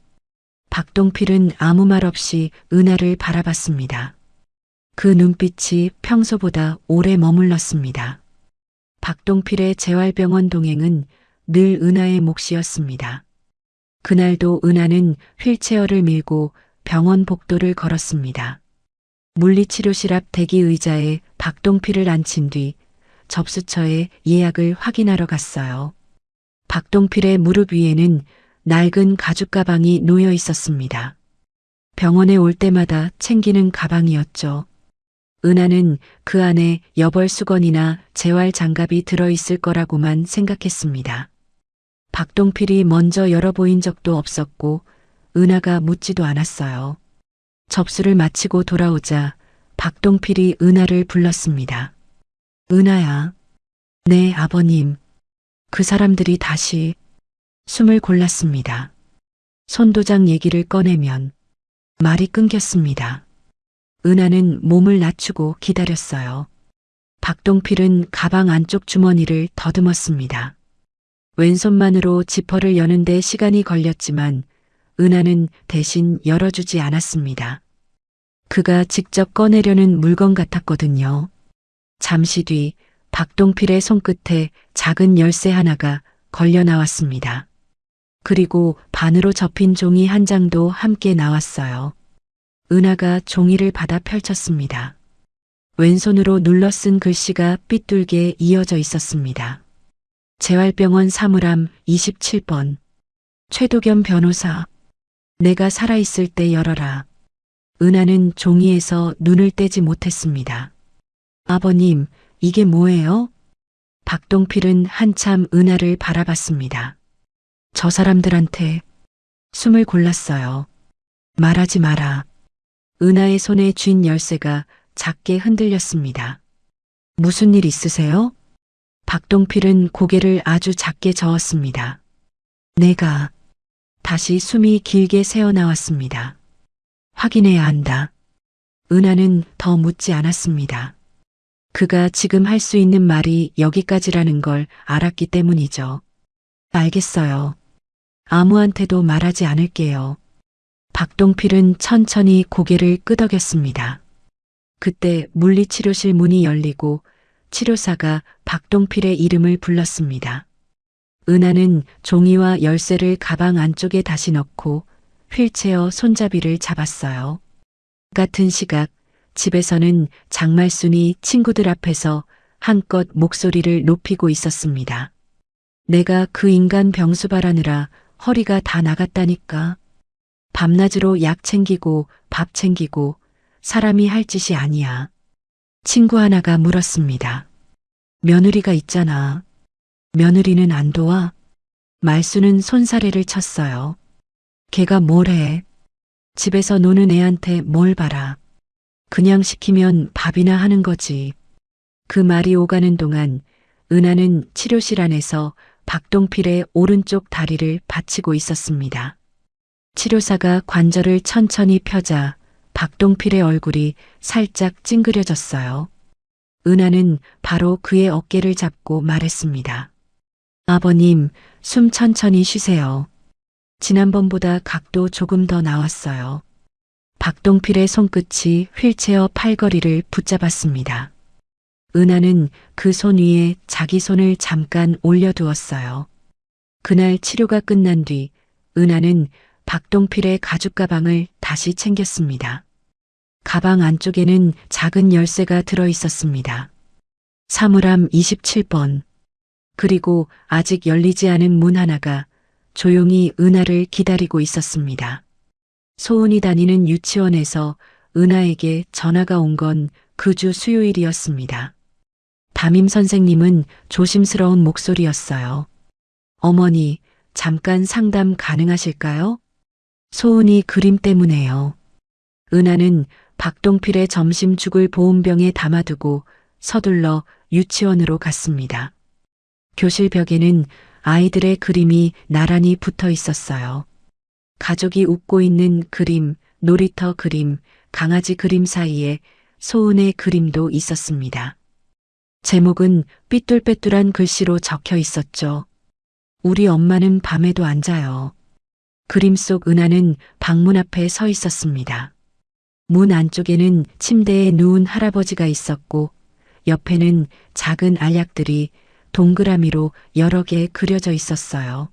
박동필은 아무 말 없이 은하를 바라봤습니다. 그 눈빛이 평소보다 오래 머물렀습니다. 박동필의 재활병원 동행은 늘 은하의 몫이었습니다. 그날도 은하는 휠체어를 밀고 병원 복도를 걸었습니다. 물리치료실 앞 대기 의자에 박동필을 앉힌 뒤 접수처에 예약을 확인하러 갔어요. 박동필의 무릎 위에는 낡은 가죽 가방이 놓여 있었습니다. 병원에 올 때마다 챙기는 가방이었죠. 은하는 그 안에 여벌 수건이나 재활 장갑이 들어있을 거라고만 생각했습니다. 박동필이 먼저 열어보인 적도 없었고 은하가 묻지도 않았어요. 접수를 마치고 돌아오자 박동필이 은하를 불렀습니다. 은하야. 네, 아버님. 그 사람들이 다시 숨을 골랐습니다. 손도장 얘기를 꺼내면 말이 끊겼습니다. 은하는 몸을 낮추고 기다렸어요. 박동필은 가방 안쪽 주머니를 더듬었습니다. 왼손만으로 지퍼를 여는데 시간이 걸렸지만 은하는 대신 열어주지 않았습니다. 그가 직접 꺼내려는 물건 같았거든요. 잠시 뒤 박동필의 손끝에 작은 열쇠 하나가 걸려 나왔습니다. 그리고 반으로 접힌 종이 한 장도 함께 나왔어요. 은하가 종이를 받아 펼쳤습니다. 왼손으로 눌러 쓴 글씨가 삐뚤게 이어져 있었습니다. 재활병원 사물함 27번. 최도겸 변호사. 내가 살아있을 때 열어라. 은하는 종이에서 눈을 떼지 못했습니다. 아버님, 이게 뭐예요? 박동필은 한참 은하를 바라봤습니다. 저 사람들한테 숨을 골랐어요. 말하지 마라. 은하의 손에 쥔 열쇠가 작게 흔들렸습니다. 무슨 일 있으세요? 박동필은 고개를 아주 작게 저었습니다. 내가 다시 숨이 길게 새어나왔습니다. 확인해야 한다. 은하는 더 묻지 않았습니다. 그가 지금 할 수 있는 말이 여기까지라는 걸 알았기 때문이죠. 알겠어요. 아무한테도 말하지 않을게요. 박동필은 천천히 고개를 끄덕였습니다. 그때 물리치료실 문이 열리고 치료사가 박동필의 이름을 불렀습니다. 은하는 종이와 열쇠를 가방 안쪽에 다시 넣고 휠체어 손잡이를 잡았어요. 같은 시각 집에서는 장말순이 친구들 앞에서 한껏 목소리를 높이고 있었습니다. 내가 그 인간 병수발하느라 허리가 다 나갔다니까. 밤낮으로 약 챙기고 밥 챙기고 사람이 할 짓이 아니야. 친구 하나가 물었습니다. 며느리가 있잖아. 며느리는 안 도와? 말수는 손사래를 쳤어요. 걔가 뭘 해? 집에서 노는 애한테 뭘 봐라. 그냥 시키면 밥이나 하는 거지. 그 말이 오가는 동안 은하는 치료실 안에서 박동필의 오른쪽 다리를 받치고 있었습니다. 치료사가 관절을 천천히 펴자 박동필의 얼굴이 살짝 찡그려졌어요. 은하는 바로 그의 어깨를 잡고 말했습니다. 아버님, 숨 천천히 쉬세요. 지난번보다 각도 조금 더 나왔어요. 박동필의 손끝이 휠체어 팔걸이를 붙잡았습니다. 은하는 그 손 위에 자기 손을 잠깐 올려두었어요. 그날 치료가 끝난 뒤 은하는 박동필의 가죽 가방을 다시 챙겼습니다. 가방 안쪽에는 작은 열쇠가 들어 있었습니다. 사물함 27번. 그리고 아직 열리지 않은 문 하나가 조용히 은하를 기다리고 있었습니다. 소은이 다니는 유치원에서 은하에게 전화가 온 건 그 주 수요일이었습니다. 담임 선생님은 조심스러운 목소리였어요. 어머니, 잠깐 상담 가능하실까요? 소은이 그림 때문에요. 은하는 박동필의 점심죽을 보온병에 담아두고 서둘러 유치원으로 갔습니다. 교실 벽에는 아이들의 그림이 나란히 붙어 있었어요. 가족이 웃고 있는 그림, 놀이터 그림, 강아지 그림 사이에 소은의 그림도 있었습니다. 제목은 삐뚤빼뚤한 글씨로 적혀 있었죠. 우리 엄마는 밤에도 안 자요. 그림 속 은하는 방문 앞에 서 있었습니다. 문 안쪽에는 침대에 누운 할아버지가 있었고 옆에는 작은 알약들이 동그라미로 여러 개 그려져 있었어요.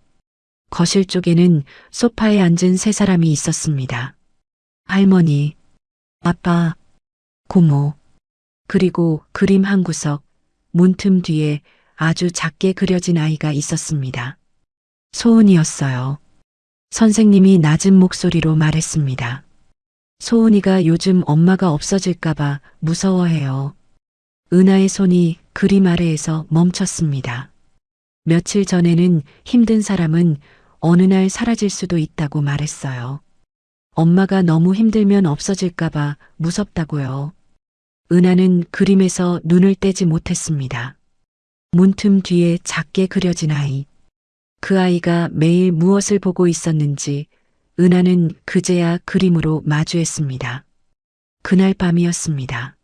거실 쪽에는 소파에 앉은 세 사람이 있었습니다. 할머니, 아빠, 고모, 그리고 그림 한 구석, 문틈 뒤에 아주 작게 그려진 아이가 있었습니다. 소은이었어요. 선생님이 낮은 목소리로 말했습니다. 소은이가 요즘 엄마가 없어질까봐 무서워해요. 은하의 손이 그림 아래에서 멈췄습니다. 며칠 전에는 힘든 사람은 어느 날 사라질 수도 있다고 말했어요. 엄마가 너무 힘들면 없어질까봐 무섭다고요. 은하는 그림에서 눈을 떼지 못했습니다. 문틈 뒤에 작게 그려진 아이. 그 아이가 매일 무엇을 보고 있었는지 은하는 그제야 그림으로 마주했습니다. 그날 밤이었습니다.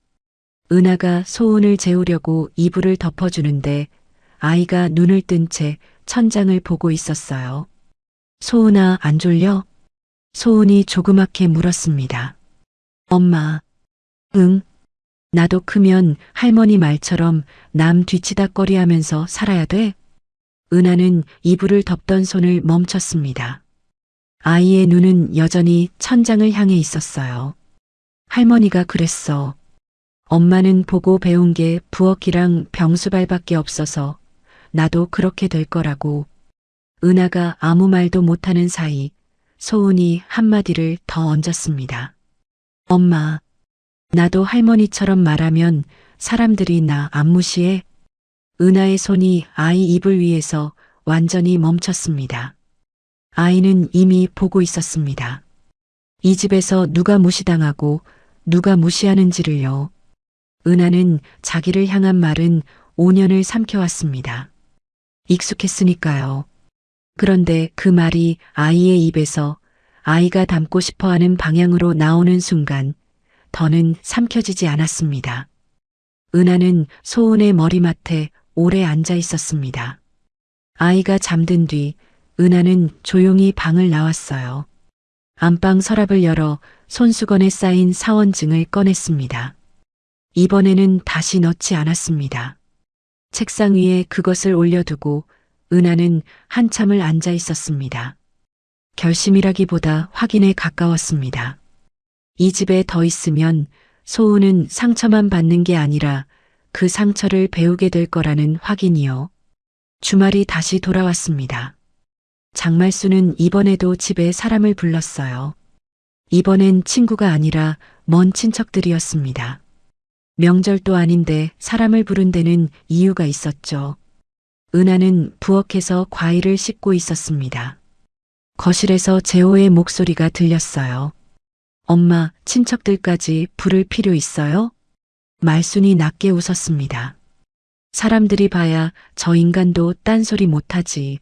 은하가 소은을 재우려고 이불을 덮어주는데 아이가 눈을 뜬 채 천장을 보고 있었어요. 소은아, 안 졸려? 소은이 조그맣게 물었습니다. 엄마. 응. 나도 크면 할머니 말처럼 남 뒤치다꺼리 하면서 살아야 돼? 은하는 이불을 덮던 손을 멈췄습니다. 아이의 눈은 여전히 천장을 향해 있었어요. 할머니가 그랬어. 엄마는 보고 배운 게 부엌이랑 병수발밖에 없어서 나도 그렇게 될 거라고. 은하가 아무 말도 못하는 사이 소은이 한마디를 더 얹었습니다. 엄마, 나도 할머니처럼 말하면 사람들이 나 안 무시해? 은하의 손이 아이 이불 위에서 완전히 멈췄습니다. 아이는 이미 보고 있었습니다. 이 집에서 누가 무시당하고 누가 무시하는지를요. 은하는 자기를 향한 말은 5년을 삼켜왔습니다. 익숙했으니까요. 그런데 그 말이 아이의 입에서 아이가 닮고 싶어하는 방향으로 나오는 순간 더는 삼켜지지 않았습니다. 은하는 소은의 머리맡에 오래 앉아 있었습니다. 아이가 잠든 뒤 은하는 조용히 방을 나왔어요. 안방 서랍을 열어 손수건에 쌓인 사원증을 꺼냈습니다. 이번에는 다시 넣지 않았습니다. 책상 위에 그것을 올려두고 은하는 한참을 앉아 있었습니다. 결심이라기보다 확인에 가까웠습니다. 이 집에 더 있으면 소은은 상처만 받는 게 아니라 그 상처를 배우게 될 거라는 확인이요. 주말이 다시 돌아왔습니다. 장말수는 이번에도 집에 사람을 불렀어요. 이번엔 친구가 아니라 먼 친척들이었습니다. 명절도 아닌데 사람을 부른 데는 이유가 있었죠. 은하는 부엌에서 과일을 씻고 있었습니다. 거실에서 재호의 목소리가 들렸어요. 엄마, 친척들까지 부를 필요 있어요? 말순이 낮게 웃었습니다. 사람들이 봐야 저 인간도 딴소리 못하지.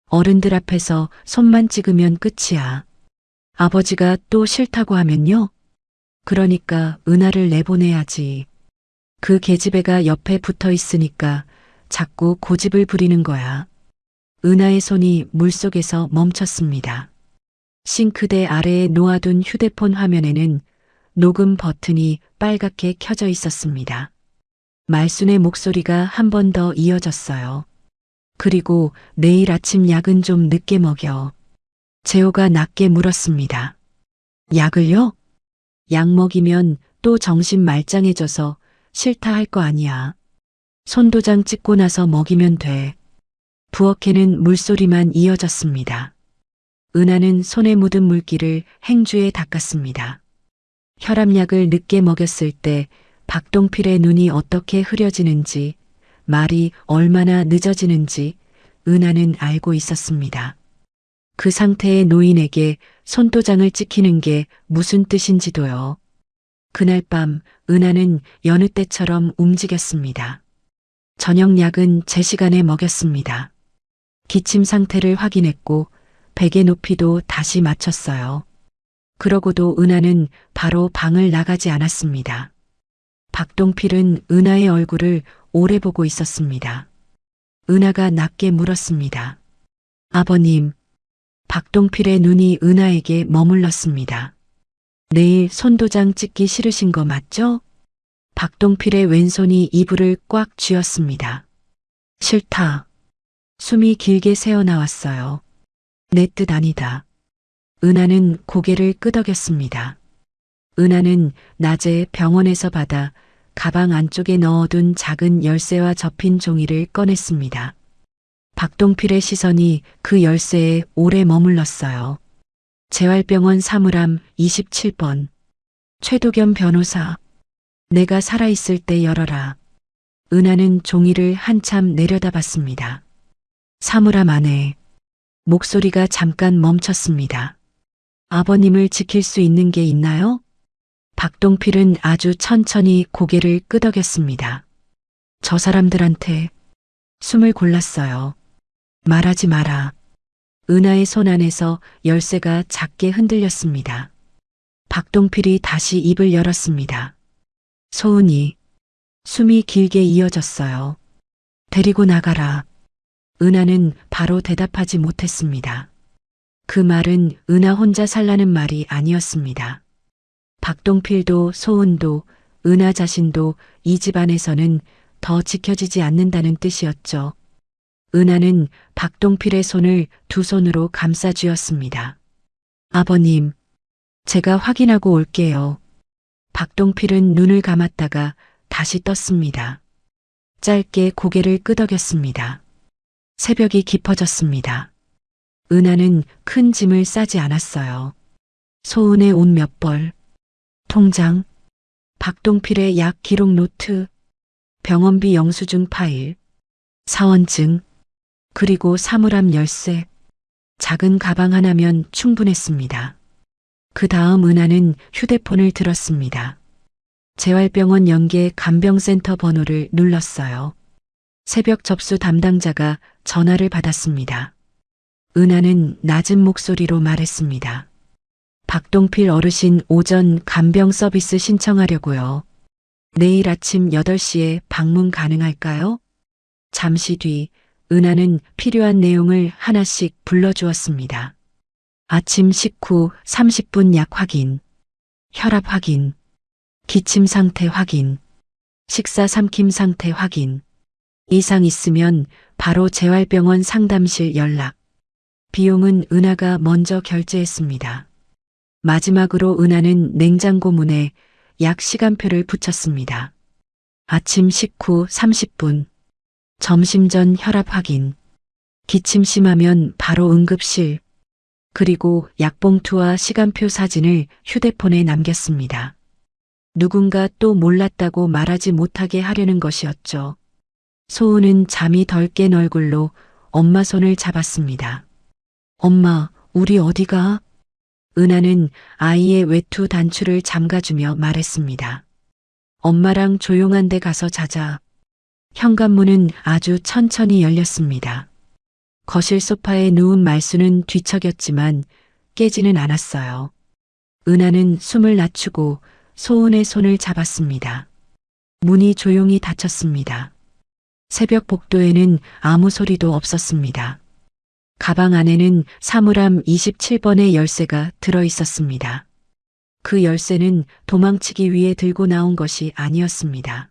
어른들 앞에서 손만 찍으면 끝이야. 아버지가 또 싫다고 하면요? 그러니까 은하를 내보내야지. 그 계집애가 옆에 붙어 있으니까 자꾸 고집을 부리는 거야. 은하의 손이 물속에서 멈췄습니다. 싱크대 아래에 놓아둔 휴대폰 화면에는 녹음 버튼이 빨갛게 켜져 있었습니다. 말순의 목소리가 한 번 더 이어졌어요. 그리고 내일 아침 약은 좀 늦게 먹여. 재호가 낮게 물었습니다. 약을요? 약 먹이면 또 정신 말짱해져서 싫다 할 거 아니야. 손도장 찍고 나서 먹이면 돼. 부엌에는 물소리만 이어졌습니다. 은하는 손에 묻은 물기를 행주에 닦았습니다. 혈압약을 늦게 먹였을 때 박동필의 눈이 어떻게 흐려지는지, 말이 얼마나 늦어지는지 은하는 알고 있었습니다. 그 상태의 노인에게 손도장을 찍히는 게 무슨 뜻인지도요. 그날 밤 은하는 여느 때처럼 움직였습니다. 저녁약은 제 시간에 먹였습니다. 기침 상태를 확인했고 베개 높이도 다시 맞췄어요. 그러고도 은하는 바로 방을 나가지 않았습니다. 박동필은 은하의 얼굴을 오래 보고 있었습니다. 은하가 낮게 물었습니다. 아버님. 박동필의 눈이 은하에게 머물렀습니다. 내일 손도장 찍기 싫으신 거 맞죠? 박동필의 왼손이 이불을 꽉 쥐었습니다. 싫다. 숨이 길게 새어나왔어요. 내 뜻 아니다. 은하는 고개를 끄덕였습니다. 은하는 낮에 병원에서 받아 가방 안쪽에 넣어둔 작은 열쇠와 접힌 종이를 꺼냈습니다. 박동필의 시선이 그 열쇠에 오래 머물렀어요. 재활병원 사물함 27번. 최도겸 변호사. 내가 살아있을 때 열어라. 은하는 종이를 한참 내려다봤습니다. 사물함 안에 목소리가 잠깐 멈췄습니다. 아버님을 지킬 수 있는 게 있나요? 박동필은 아주 천천히 고개를 끄덕였습니다. 저 사람들한테 숨을 골랐어요. 말하지 마라. 은하의 손 안에서 열쇠가 작게 흔들렸습니다. 박동필이 다시 입을 열었습니다. 소은이, 숨이 길게 이어졌어요. 데리고 나가라. 은하는 바로 대답하지 못했습니다. 그 말은 은하 혼자 살라는 말이 아니었습니다. 박동필도 소은도 은하 자신도 이 집안에서는 더 지켜지지 않는다는 뜻이었죠. 은하는 박동필의 손을 두 손으로 감싸 쥐었습니다. 아버님, 제가 확인하고 올게요. 박동필은 눈을 감았다가 다시 떴습니다. 짧게 고개를 끄덕였습니다. 새벽이 깊어졌습니다. 은하는 큰 짐을 싸지 않았어요. 소은의 옷 몇 벌, 통장, 박동필의 약 기록 노트, 병원비 영수증 파일, 사원증, 그리고 사물함 열쇠, 작은 가방 하나면 충분했습니다. 그 다음 은하는 휴대폰을 들었습니다. 재활병원 연계 간병센터 번호를 눌렀어요. 새벽 접수 담당자가 전화를 받았습니다. 은하는 낮은 목소리로 말했습니다. 박동필 어르신 오전 간병 서비스 신청하려고요. 내일 아침 8시에 방문 가능할까요? 잠시 뒤 은하는 필요한 내용을 하나씩 불러주었습니다. 아침 식후 30분 약 확인, 혈압 확인, 기침 상태 확인, 식사 삼킴 상태 확인, 이상 있으면 바로 재활병원 상담실 연락. 비용은 은하가 먼저 결제했습니다. 마지막으로 은하는 냉장고 문에 약 시간표를 붙였습니다. 아침 식후 30분, 점심 전 혈압 확인, 기침 심하면 바로 응급실, 그리고 약봉투와 시간표 사진을 휴대폰에 남겼습니다. 누군가 또 몰랐다고 말하지 못하게 하려는 것이었죠. 소은은 잠이 덜 깬 얼굴로 엄마 손을 잡았습니다. 엄마, 우리 어디가? 은하는 아이의 외투 단추를 잠가주며 말했습니다. 엄마랑 조용한 데 가서 자자. 현관문은 아주 천천히 열렸습니다. 거실 소파에 누운 말수는 뒤척였지만 깨지는 않았어요. 은하는 숨을 낮추고 소은의 손을 잡았습니다. 문이 조용히 닫혔습니다. 새벽 복도에는 아무 소리도 없었습니다. 가방 안에는 사물함 27번의 열쇠가 들어 있었습니다. 그 열쇠는 도망치기 위해 들고 나온 것이 아니었습니다.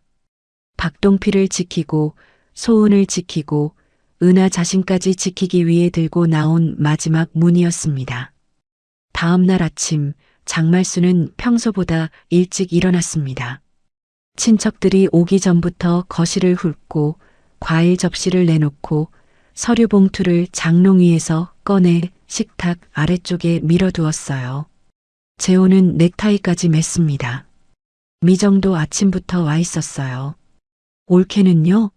박동필을 지키고 소은을 지키고 은하 자신까지 지키기 위해 들고 나온 마지막 문이었습니다. 다음 날 아침 장말수는 평소보다 일찍 일어났습니다. 친척들이 오기 전부터 거실을 훑고 과일 접시를 내놓고 서류 봉투를 장롱 위에서 꺼내 식탁 아래쪽에 밀어두었어요. 재호는 넥타이까지 맸습니다. 미정도 아침부터 와 있었어요. 올케는요?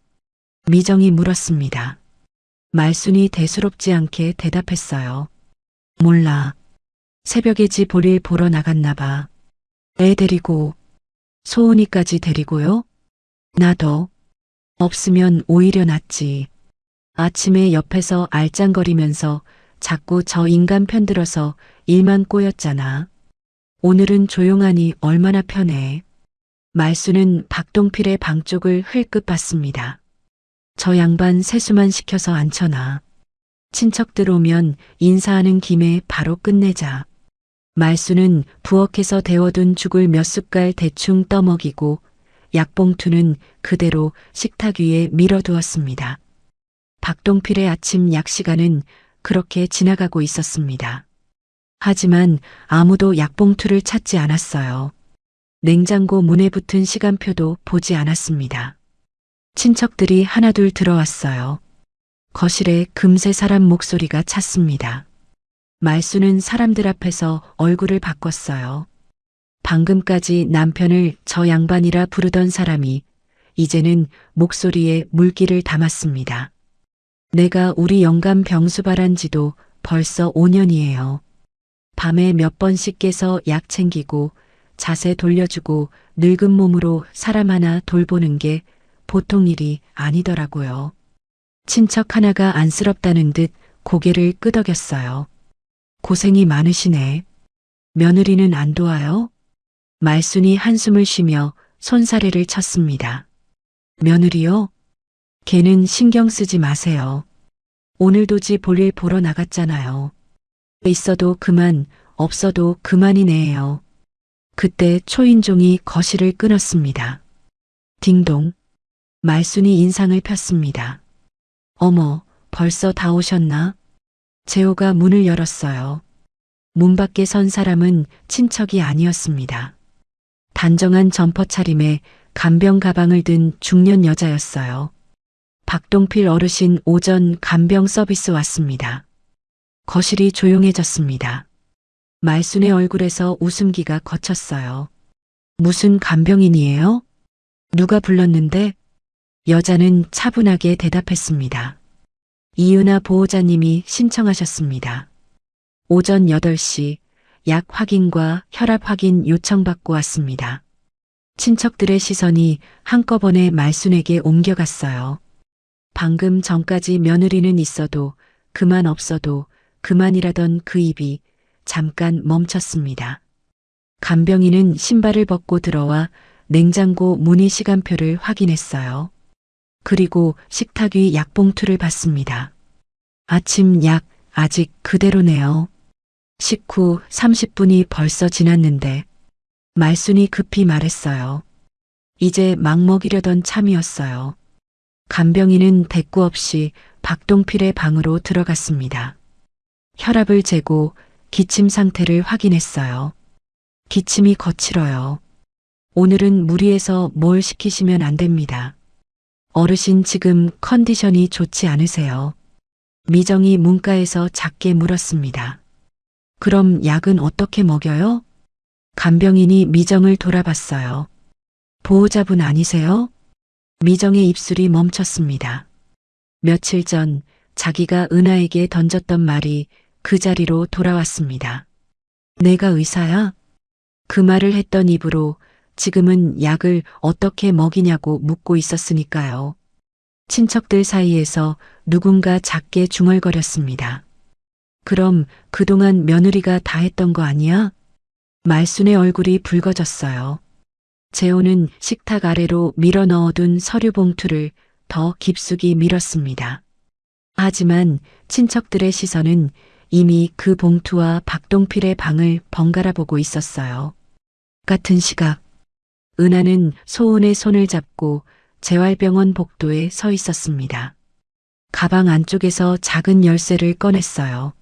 미정이 물었습니다. 말순이 대수롭지 않게 대답했어요. 몰라. 새벽에 지 볼일 보러 나갔나 봐. 애 데리고, 소은이까지 데리고요? 나도. 없으면 오히려 낫지. 아침에 옆에서 알짱거리면서 자꾸 저 인간 편들어서 일만 꼬였잖아. 오늘은 조용하니 얼마나 편해. 말수는 박동필의 방 쪽을 흘끗 봤습니다. 저 양반 세수만 시켜서 앉혀놔. 친척들 오면 인사하는 김에 바로 끝내자. 말수는 부엌에서 데워둔 죽을 몇 숟갈 대충 떠먹이고 약봉투는 그대로 식탁 위에 밀어두었습니다. 박동필의 아침 약시간은 그렇게 지나가고 있었습니다. 하지만 아무도 약봉투를 찾지 않았어요. 냉장고 문에 붙은 시간표도 보지 않았습니다. 친척들이 하나둘 들어왔어요. 거실에 금세 사람 목소리가 찼습니다. 말수는 사람들 앞에서 얼굴을 바꿨어요. 방금까지 남편을 저 양반이라 부르던 사람이 이제는 목소리에 물기를 담았습니다. 내가 우리 영감 병수발한 지도 벌써 5년이에요. 밤에 몇 번씩 깨서 약 챙기고 자세 돌려주고 늙은 몸으로 사람 하나 돌보는 게 보통 일이 아니더라고요. 친척 하나가 안쓰럽다는 듯 고개를 끄덕였어요. 고생이 많으시네. 며느리는 안 도와요? 말순이 한숨을 쉬며 손사래를 쳤습니다. 며느리요? 걔는 신경 쓰지 마세요. 오늘도 지 볼일 보러 나갔잖아요. 있어도 그만, 없어도 그만이네요. 그때 초인종이 거실을 끊었습니다. 딩동. 말순이 인상을 폈습니다. 어머, 벌써 다 오셨나? 재호가 문을 열었어요. 문 밖에 선 사람은 친척이 아니었습니다. 단정한 점퍼 차림에 간병 가방을 든 중년 여자였어요. 박동필 어르신 오전 간병 서비스 왔습니다. 거실이 조용해졌습니다. 말순의 얼굴에서 웃음기가 거쳤어요. 무슨 간병인이에요? 누가 불렀는데? 여자는 차분하게 대답했습니다. 이은아 보호자님이 신청하셨습니다. 오전 8시 약 확인과 혈압 확인 요청받고 왔습니다. 친척들의 시선이 한꺼번에 말순에게 옮겨갔어요. 방금 전까지 며느리는 있어도 그만 없어도 그만이라던 그 입이 잠깐 멈췄습니다. 간병인은 신발을 벗고 들어와 냉장고 문의 시간표를 확인했어요. 그리고 식탁 위 약봉투를 봤습니다. 아침 약 아직 그대로네요. 식후 30분이 벌써 지났는데 말순이 급히 말했어요. 이제 막 먹이려던 참이었어요. 간병인은 대꾸 없이 박동필의 방으로 들어갔습니다. 혈압을 재고 기침 상태를 확인했어요. 기침이 거칠어요. 오늘은 무리해서 뭘 시키시면 안 됩니다. 어르신 지금 컨디션이 좋지 않으세요. 미정이 문가에서 작게 물었습니다. 그럼 약은 어떻게 먹여요? 간병인이 미정을 돌아봤어요. 보호자분 아니세요? 미정의 입술이 멈췄습니다. 며칠 전 자기가 은하에게 던졌던 말이 그 자리로 돌아왔습니다. 내가 의사야? 그 말을 했던 입으로 지금은 약을 어떻게 먹이냐고 묻고 있었으니까요. 친척들 사이에서 누군가 작게 중얼거렸습니다. 그럼 그동안 며느리가 다 했던 거 아니야? 말순의 얼굴이 붉어졌어요. 재호는 식탁 아래로 밀어 넣어둔 서류 봉투를 더 깊숙이 밀었습니다. 하지만 친척들의 시선은 이미 그 봉투와 박동필의 방을 번갈아 보고 있었어요. 같은 시각, 은하는 소은의 손을 잡고 재활병원 복도에 서 있었습니다. 가방 안쪽에서 작은 열쇠를 꺼냈어요.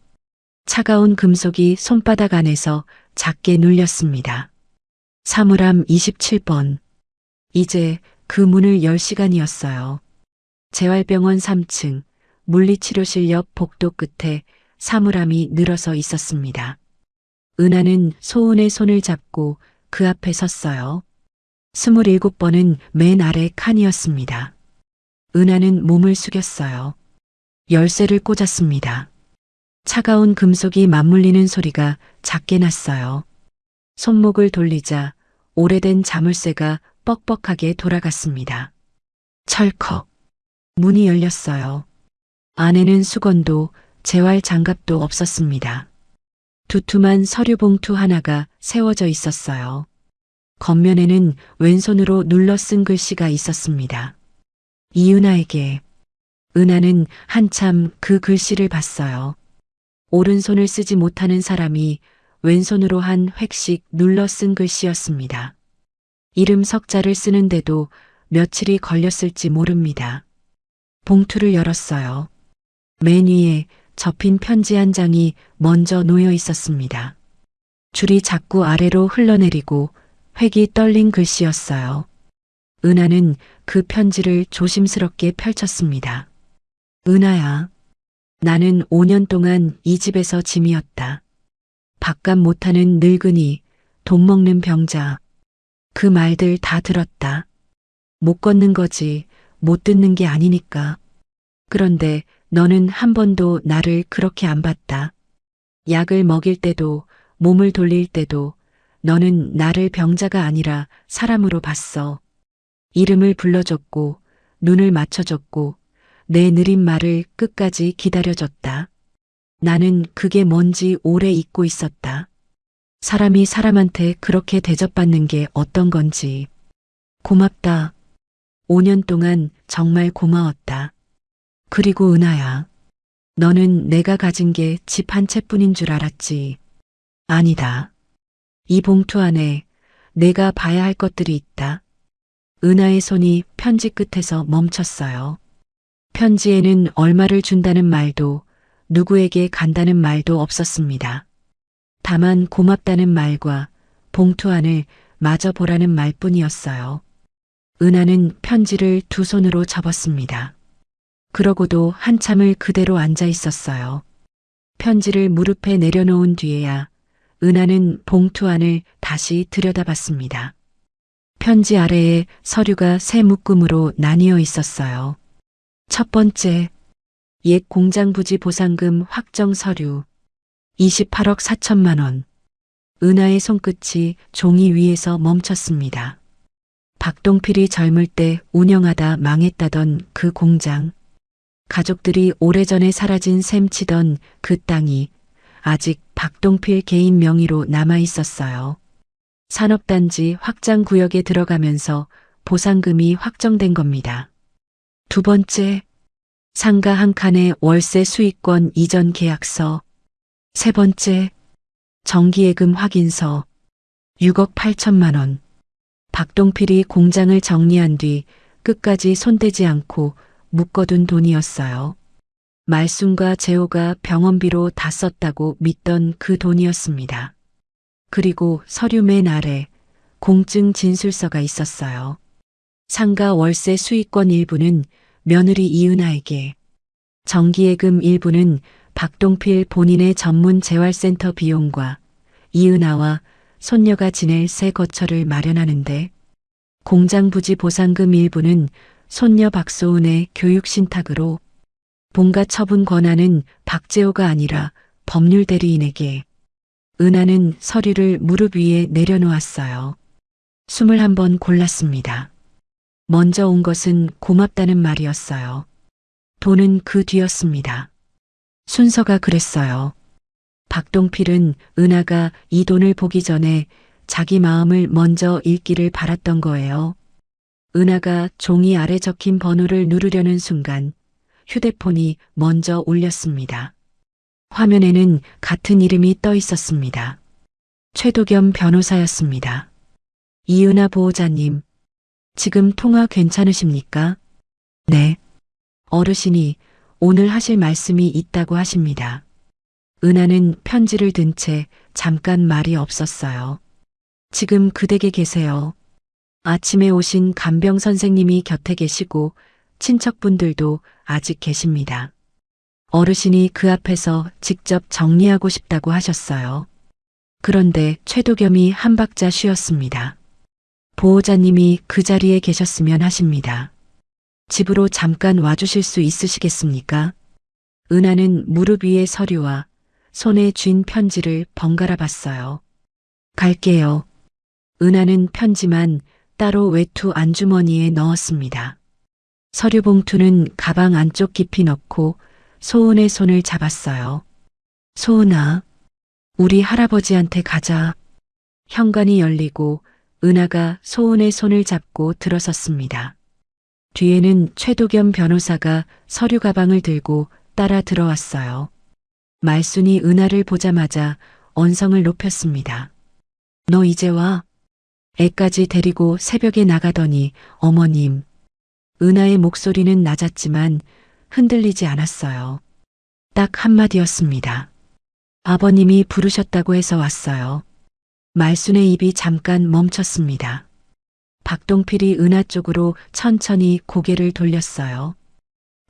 차가운 금속이 손바닥 안에서 작게 눌렸습니다. 사물함 27번. 이제 그 문을 열 시간이었어요. 재활병원 3층 물리치료실 옆 복도 끝에 사물함이 늘어서 있었습니다. 은하는 소은의 손을 잡고 그 앞에 섰어요. 27번은 맨 아래 칸이었습니다. 은하는 몸을 숙였어요. 열쇠를 꽂았습니다. 차가운 금속이 맞물리는 소리가 작게 났어요. 손목을 돌리자 오래된 자물쇠가 뻑뻑하게 돌아갔습니다. 철컥. 문이 열렸어요. 안에는 수건도 재활 장갑도 없었습니다. 두툼한 서류 봉투 하나가 세워져 있었어요. 겉면에는 왼손으로 눌러 쓴 글씨가 있었습니다. 이은하에게. 은하는 한참 그 글씨를 봤어요. 오른손을 쓰지 못하는 사람이 왼손으로 한 획씩 눌러 쓴 글씨였습니다. 이름 석자를 쓰는데도 며칠이 걸렸을지 모릅니다. 봉투를 열었어요. 맨 위에 접힌 편지 한 장이 먼저 놓여 있었습니다. 줄이 자꾸 아래로 흘러내리고 획이 떨린 글씨였어요. 은하는 그 편지를 조심스럽게 펼쳤습니다. 은하야, 나는 5년 동안 이 집에서 짐이었다. 밥값 못하는 늙은이, 돈 먹는 병자. 그 말들 다 들었다. 못 걷는 거지, 못 듣는 게 아니니까. 그런데 너는 한 번도 나를 그렇게 안 봤다. 약을 먹일 때도, 몸을 돌릴 때도 너는 나를 병자가 아니라 사람으로 봤어. 이름을 불러줬고, 눈을 맞춰줬고, 내 느린 말을 끝까지 기다려줬다. 나는 그게 뭔지 오래 잊고 있었다. 사람이 사람한테 그렇게 대접받는 게 어떤 건지. 고맙다. 5년 동안 정말 고마웠다. 그리고 은하야, 너는 내가 가진 게 집 한 채뿐인 줄 알았지. 아니다. 이 봉투 안에 내가 봐야 할 것들이 있다. 은하의 손이 편지 끝에서 멈췄어요. 편지에는 얼마를 준다는 말도 누구에게 간다는 말도 없었습니다. 다만 고맙다는 말과 봉투 안을 마저 보라는 말뿐이었어요. 은하는 편지를 두 손으로 접었습니다. 그러고도 한참을 그대로 앉아 있었어요. 편지를 무릎에 내려놓은 뒤에야 은하는 봉투 안을 다시 들여다봤습니다. 편지 아래에 서류가 세 묶음으로 나뉘어 있었어요. 첫 번째, 옛 공장 부지 보상금 확정 서류 28억 4천만 원. 은하의 손끝이 종이 위에서 멈췄습니다. 박동필이 젊을 때 운영하다 망했다던 그 공장. 가족들이 오래전에 사라진 셈치던 그 땅이 아직 박동필 개인 명의로 남아 있었어요. 산업단지 확장 구역에 들어가면서 보상금이 확정된 겁니다. 두 번째, 상가 한 칸의 월세 수익권 이전 계약서. 세 번째, 정기예금 확인서 6억 8천만 원. 박동필이 공장을 정리한 뒤 끝까지 손대지 않고 묶어둔 돈이었어요. 말순과 재호가 병원비로 다 썼다고 믿던 그 돈이었습니다. 그리고 서류 맨 아래 공증 진술서가 있었어요. 상가 월세 수익권 일부는 며느리 이은하에게, 정기예금 일부는 박동필 본인의 전문 재활센터 비용과 이은하와 손녀가 지낼 새 거처를 마련하는데, 공장 부지 보상금 일부는 손녀 박소은의 교육 신탁으로, 본가 처분 권한은 박재호가 아니라 법률 대리인에게. 은하는 서류를 무릎 위에 내려놓았어요. 21번 골랐습니다. 먼저 온 것은 고맙다는 말이었어요. 돈은 그 뒤였습니다. 순서가 그랬어요. 박동필은 은하가 이 돈을 보기 전에 자기 마음을 먼저 읽기를 바랐던 거예요. 은하가 종이 아래 적힌 번호를 누르려는 순간 휴대폰이 먼저 울렸습니다. 화면에는 같은 이름이 떠 있었습니다. 최도겸 변호사였습니다. 이은하 보호자님, 지금 통화 괜찮으십니까? 네. 어르신이 오늘 하실 말씀이 있다고 하십니다. 은하는 편지를 든 채 잠깐 말이 없었어요. 지금 그 댁에 계세요. 아침에 오신 간병 선생님이 곁에 계시고 친척분들도 아직 계십니다. 어르신이 그 앞에서 직접 정리하고 싶다고 하셨어요. 그런데 최도겸이 한 박자 쉬었습니다. 보호자님이 그 자리에 계셨으면 하십니다. 집으로 잠깐 와주실 수 있으시겠습니까? 은하는 무릎 위의 서류와 손에 쥔 편지를 번갈아 봤어요. 갈게요. 은하는 편지만 따로 외투 안주머니에 넣었습니다. 서류 봉투는 가방 안쪽 깊이 넣고 소은의 손을 잡았어요. 소은아, 우리 할아버지한테 가자. 현관이 열리고 은하가 소은의 손을 잡고 들어섰습니다. 뒤에는 최도겸 변호사가 서류 가방을 들고 따라 들어왔어요. 말순이 은하를 보자마자 언성을 높였습니다. 너 이제 와? 애까지 데리고 새벽에 나가더니 어머님. 은하의 목소리는 낮았지만 흔들리지 않았어요. 딱 한마디였습니다. 아버님이 부르셨다고 해서 왔어요. 말순의 입이 잠깐 멈췄습니다. 박동필이 은하 쪽으로 천천히 고개를 돌렸어요.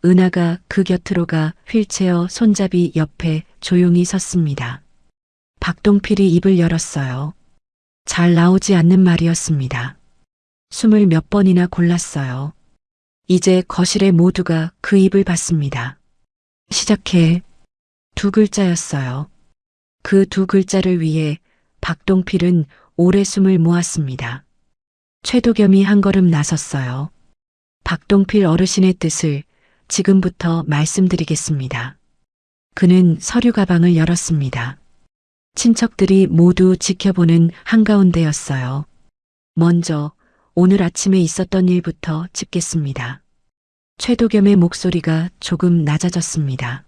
은하가 그 곁으로 가 휠체어 손잡이 옆에 조용히 섰습니다. 박동필이 입을 열었어요. 잘 나오지 않는 말이었습니다. 숨을 몇 번이나 골랐어요. 이제 거실의 모두가 그 입을 봤습니다. 시작해. 두 글자였어요. 그 두 글자를 위해 박동필은 오래 숨을 모았습니다. 최도겸이 한 걸음 나섰어요. 박동필 어르신의 뜻을 지금부터 말씀드리겠습니다. 그는 서류 가방을 열었습니다. 친척들이 모두 지켜보는 한가운데였어요. 먼저 오늘 아침에 있었던 일부터 짚겠습니다. 최도겸의 목소리가 조금 낮아졌습니다.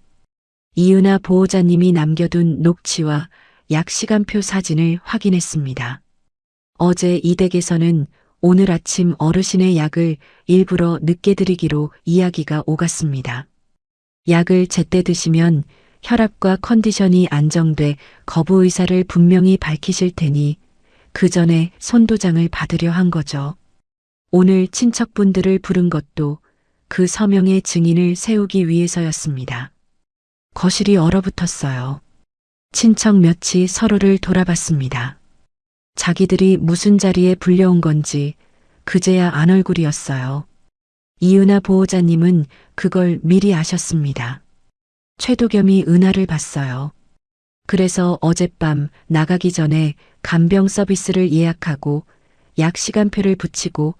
이은하 보호자님이 남겨둔 녹취와 약 시간표 사진을 확인했습니다. 어제 이 댁에서는 오늘 아침 어르신의 약을 일부러 늦게 드리기로 이야기가 오갔습니다. 약을 제때 드시면 혈압과 컨디션이 안정돼 거부 의사를 분명히 밝히실 테니 그 전에 손도장을 받으려 한 거죠. 오늘 친척분들을 부른 것도 그 서명의 증인을 세우기 위해서였습니다. 거실이 얼어붙었어요. 친척 몇이 서로를 돌아봤습니다. 자기들이 무슨 자리에 불려온 건지 그제야 안 얼굴이었어요. 이은하 보호자님은 그걸 미리 아셨습니다. 최도겸이 은하를 봤어요. 그래서 어젯밤 나가기 전에 간병 서비스를 예약하고 약 시간표를 붙이고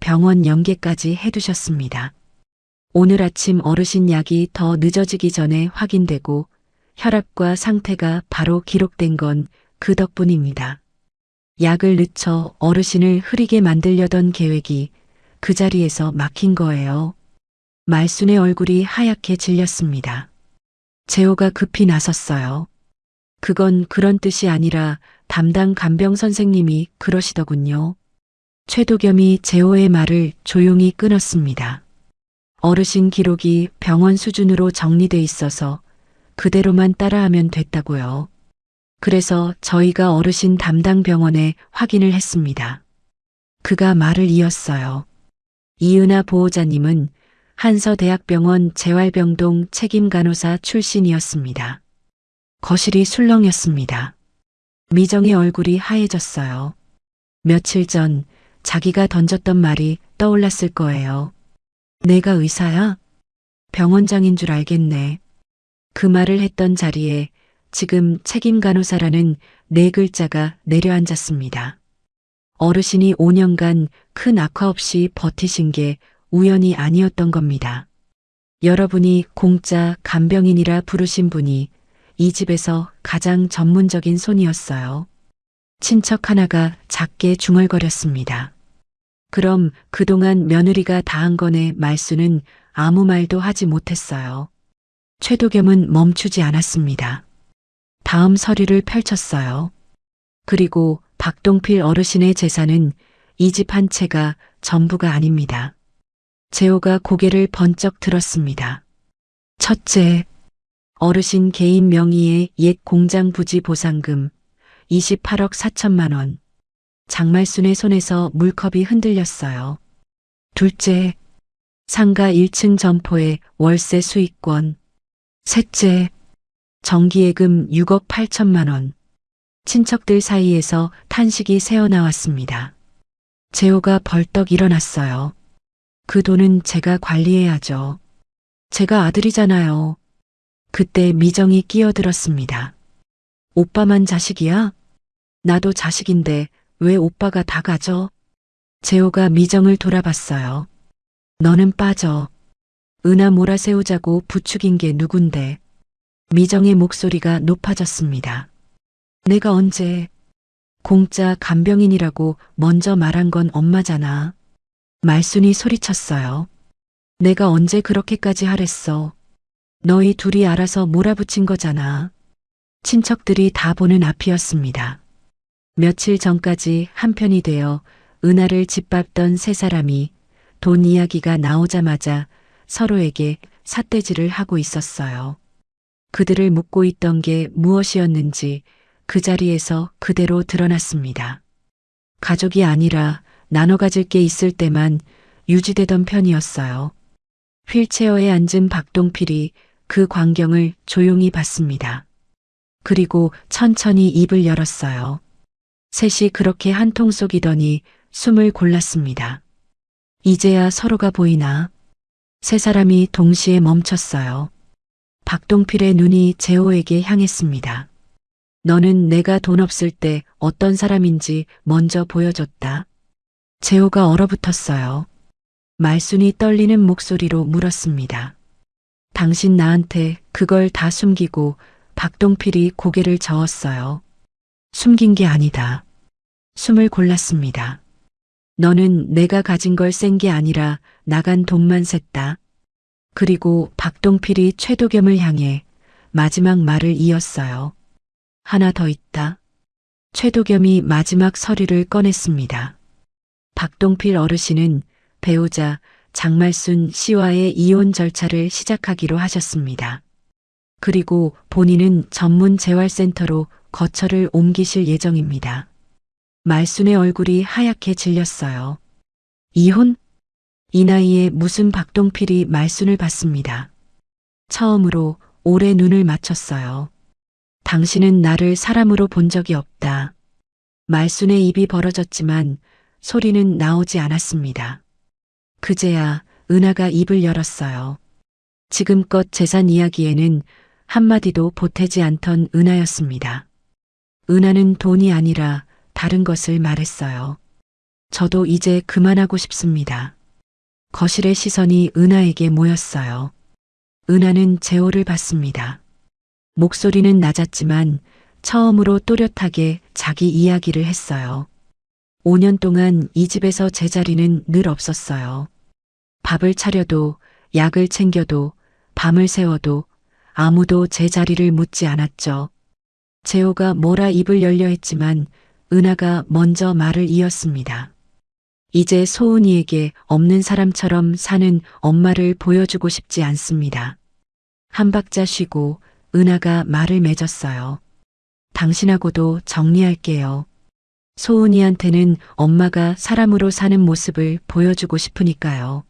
병원 연계까지 해두셨습니다. 오늘 아침 어르신 약이 더 늦어지기 전에 확인되고 혈압과 상태가 바로 기록된 건 그 덕분입니다. 약을 늦춰 어르신을 흐리게 만들려던 계획이 그 자리에서 막힌 거예요. 말순의 얼굴이 하얗게 질렸습니다. 재호가 급히 나섰어요. 그건 그런 뜻이 아니라 담당 간병 선생님이 그러시더군요. 최도겸이 재호의 말을 조용히 끊었습니다. 어르신 기록이 병원 수준으로 정리돼 있어서 그대로만 따라하면 됐다고요. 그래서 저희가 어르신 담당 병원에 확인을 했습니다. 그가 말을 이었어요. 이은하 보호자님은 한서대학병원 재활병동 책임간호사 출신이었습니다. 거실이 술렁였습니다. 미정의 얼굴이 하얘졌어요. 며칠 전 자기가 던졌던 말이 떠올랐을 거예요. 내가 의사야? 병원장인 줄 알겠네. 그 말을 했던 자리에 지금 책임간호사라는 네 글자가 내려앉았습니다. 어르신이 5년간 큰 악화 없이 버티신 게 우연이 아니었던 겁니다. 여러분이 공짜 간병인이라 부르신 분이 이 집에서 가장 전문적인 손이었어요. 친척 하나가 작게 중얼거렸습니다. 그럼 그동안 며느리가 다 한 거네 말수는 아무 말도 하지 못했어요. 최도겸은 멈추지 않았습니다. 다음 서류를 펼쳤어요. 그리고 박동필 어르신의 재산은 이 집 한 채가 전부가 아닙니다. 재호가 고개를 번쩍 들었습니다. 첫째, 어르신 개인 명의의 옛 공장 부지 보상금 28억 4천만 원. 장말순의 손에서 물컵이 흔들렸어요. 둘째, 상가 1층 점포의 월세 수익권. 셋째, 정기예금 6억 8천만 원. 친척들 사이에서 탄식이 새어나왔습니다. 재호가 벌떡 일어났어요. 그 돈은 제가 관리해야죠. 제가 아들이잖아요. 그때 미정이 끼어들었습니다. 오빠만 자식이야? 나도 자식인데 왜 오빠가 다 가져? 재호가 미정을 돌아봤어요. 너는 빠져. 은하 몰아세우자고 부추긴 게 누군데. 미정의 목소리가 높아졌습니다. 내가 언제 공짜 간병인이라고 먼저 말한 건 엄마잖아. 말순이 소리쳤어요. 내가 언제 그렇게까지 하랬어. 너희 둘이 알아서 몰아붙인 거잖아. 친척들이 다 보는 앞이었습니다. 며칠 전까지 한편이 되어 은하를 짓밟던 세 사람이 돈 이야기가 나오자마자 서로에게 삿대질을 하고 있었어요. 그들을 묶고 있던 게 무엇이었는지 그 자리에서 그대로 드러났습니다. 가족이 아니라 나눠 가질 게 있을 때만 유지되던 편이었어요. 휠체어에 앉은 박동필이 그 광경을 조용히 봤습니다. 그리고 천천히 입을 열었어요. 셋이 그렇게 한통 속이더니 숨을 골랐습니다. 이제야 서로가 보이나? 세 사람이 동시에 멈췄어요. 박동필의 눈이 재호에게 향했습니다. 너는 내가 돈 없을 때 어떤 사람인지 먼저 보여줬다. 재호가 얼어붙었어요. 말순이 떨리는 목소리로 물었습니다. 당신 나한테 그걸 다 숨기고 박동필이 고개를 저었어요. 숨긴 게 아니다. 숨을 골랐습니다. 너는 내가 가진 걸 센 게 아니라 나간 돈만 셌다. 그리고 박동필이 최도겸을 향해 마지막 말을 이었어요. 하나 더 있다. 최도겸이 마지막 서류를 꺼냈습니다. 박동필 어르신은 배우자 장말순 씨와의 이혼 절차를 시작하기로 하셨습니다. 그리고 본인은 전문 재활센터로 거처를 옮기실 예정입니다. 말순의 얼굴이 하얗게 질렸어요. 이혼? 이 나이에 무슨 박동필이 말순을 받습니다. 처음으로 오래 눈을 맞췄어요. 당신은 나를 사람으로 본 적이 없다. 말순의 입이 벌어졌지만 소리는 나오지 않았습니다. 그제야 은하가 입을 열었어요. 지금껏 재산 이야기에는 한마디도 보태지 않던 은하였습니다. 은하는 돈이 아니라 다른 것을 말했어요. 저도 이제 그만하고 싶습니다. 거실의 시선이 은하에게 모였어요. 은하는 제호를 받습니다. 목소리는 낮았지만 처음으로 또렷하게 자기 이야기를 했어요. 5년 동안 이 집에서 제 자리는 늘 없었어요. 밥을 차려도 약을 챙겨도 밤을 새워도 아무도 제 자리를 묻지 않았죠. 재호가 뭐라 입을 열려 했지만 은하가 먼저 말을 이었습니다. 이제 소은이에게 없는 사람처럼 사는 엄마를 보여주고 싶지 않습니다. 한 박자 쉬고 은하가 말을 맺었어요. 당신하고도 정리할게요. 소은이한테는 엄마가 사람으로 사는 모습을 보여주고 싶으니까요.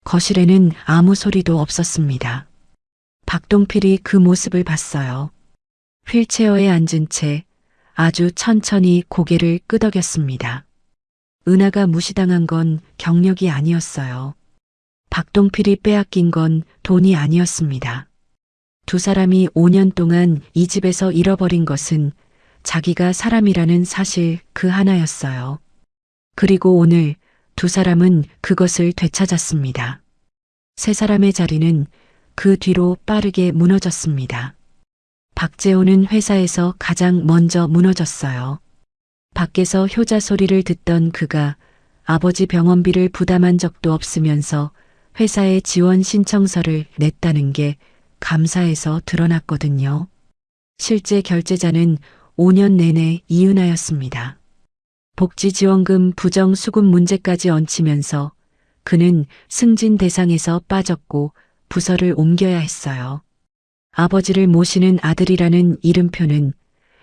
거실에는 아무 소리도 없었습니다. 박동필이 그 모습을 봤어요. 휠체어에 앉은 채 아주 천천히 고개를 끄덕였습니다. 은하가 무시당한 건 경력이 아니었어요. 박동필이 빼앗긴 건 돈이 아니었습니다. 두 사람이 5년 동안 이 집에서 잃어버린 것은 자기가 사람이라는 사실 그 하나였어요. 그리고 오늘 두 사람은 그것을 되찾았습니다. 세 사람의 자리는 그 뒤로 빠르게 무너졌습니다. 박재호는 회사에서 가장 먼저 무너졌어요. 밖에서 효자 소리를 듣던 그가 아버지 병원비를 부담한 적도 없으면서 회사에 지원 신청서를 냈다는 게 감사해서 드러났거든요. 실제 결제자는 5년 내내 이은하였습니다. 복지지원금 부정수급 문제까지 얹히면서 그는 승진 대상에서 빠졌고 부서를 옮겨야 했어요. 아버지를 모시는 아들이라는 이름표는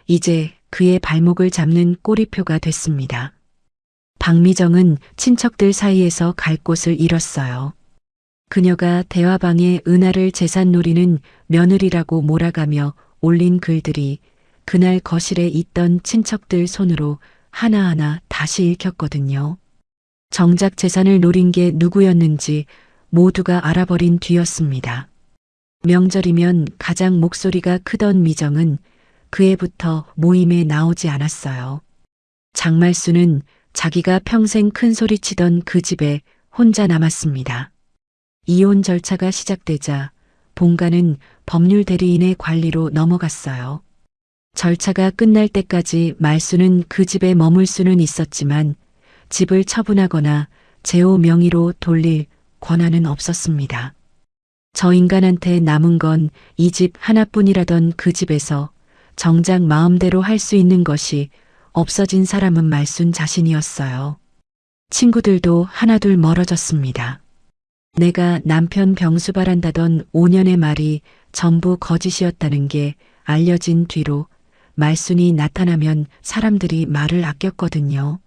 이제 그의 발목을 잡는 꼬리표가 됐습니다. 박미정은 친척들 사이에서 갈 곳을 잃었어요. 그녀가 대화방에 은하를 재산 노리는 며느리라고 몰아가며 올린 글들이 그날 거실에 있던 친척들 손으로 하나하나 다시 읽혔거든요. 정작 재산을 노린 게 누구였는지 모두가 알아버린 뒤였습니다. 명절이면 가장 목소리가 크던 미정은 그 해부터 모임에 나오지 않았어요. 장말수는 자기가 평생 큰 소리치던 그 집에 혼자 남았습니다. 이혼 절차가 시작되자 본가는 법률 대리인의 관리로 넘어갔어요. 절차가 끝날 때까지 말수는 그 집에 머물 수는 있었지만 집을 처분하거나 재호 명의로 돌릴 권한은 없었습니다. 저 인간한테 남은 건 이 집 하나뿐이라던 그 집에서 정작 마음대로 할 수 있는 것이 없어진 사람은 말순 자신이었어요. 친구들도 하나둘 멀어졌습니다. 내가 남편 병수발한다던 5년의 말이 전부 거짓이었다는 게 알려진 뒤로 말순이 나타나면 사람들이 말을 아꼈거든요.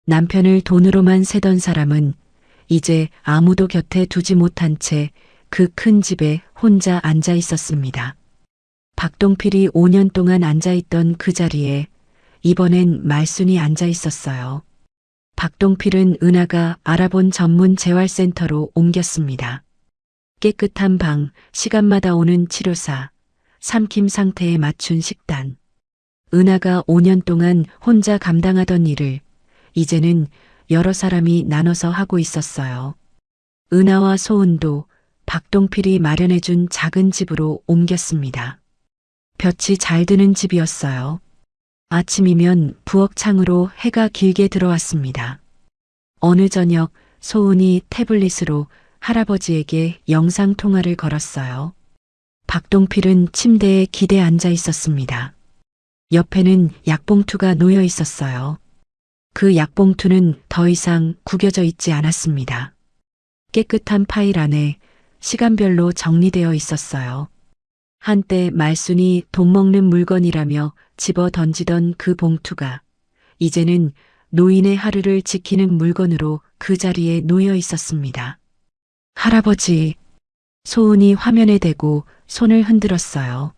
남편을 돈으로만 세던 사람은 이제 아무도 곁에 두지 못한 채 그 큰 집에 혼자 앉아 있었습니다. 박동필이 5년 동안 앉아있던 그 자리에 이번엔 말순이 앉아 있었어요. 박동필은 은하가 알아본 전문 재활센터로 옮겼습니다. 깨끗한 방, 시간마다 오는 치료사, 삼킴 상태에 맞춘 식단. 은하가 5년 동안 혼자 감당하던 일을 이제는 여러 사람이 나눠서 하고 있었어요. 은하와 소은도 박동필이 마련해준 작은 집으로 옮겼습니다. 볕이 잘 드는 집이었어요. 아침이면 부엌 창으로 해가 길게 들어왔습니다. 어느 저녁 소은이 태블릿으로 할아버지에게 영상 통화를 걸었어요. 박동필은 침대에 기대 앉아 있었습니다. 옆에는 약봉투가 놓여 있었어요. 그 약봉투는 더 이상 구겨져 있지 않았습니다. 깨끗한 파일 안에 시간별로 정리되어 있었어요. 한때 말순이 돈 먹는 물건이라며 집어 던지던 그 봉투가 이제는 노인의 하루를 지키는 물건으로 그 자리에 놓여 있었습니다. 할아버지, 소은이 화면에 대고 손을 흔들었어요.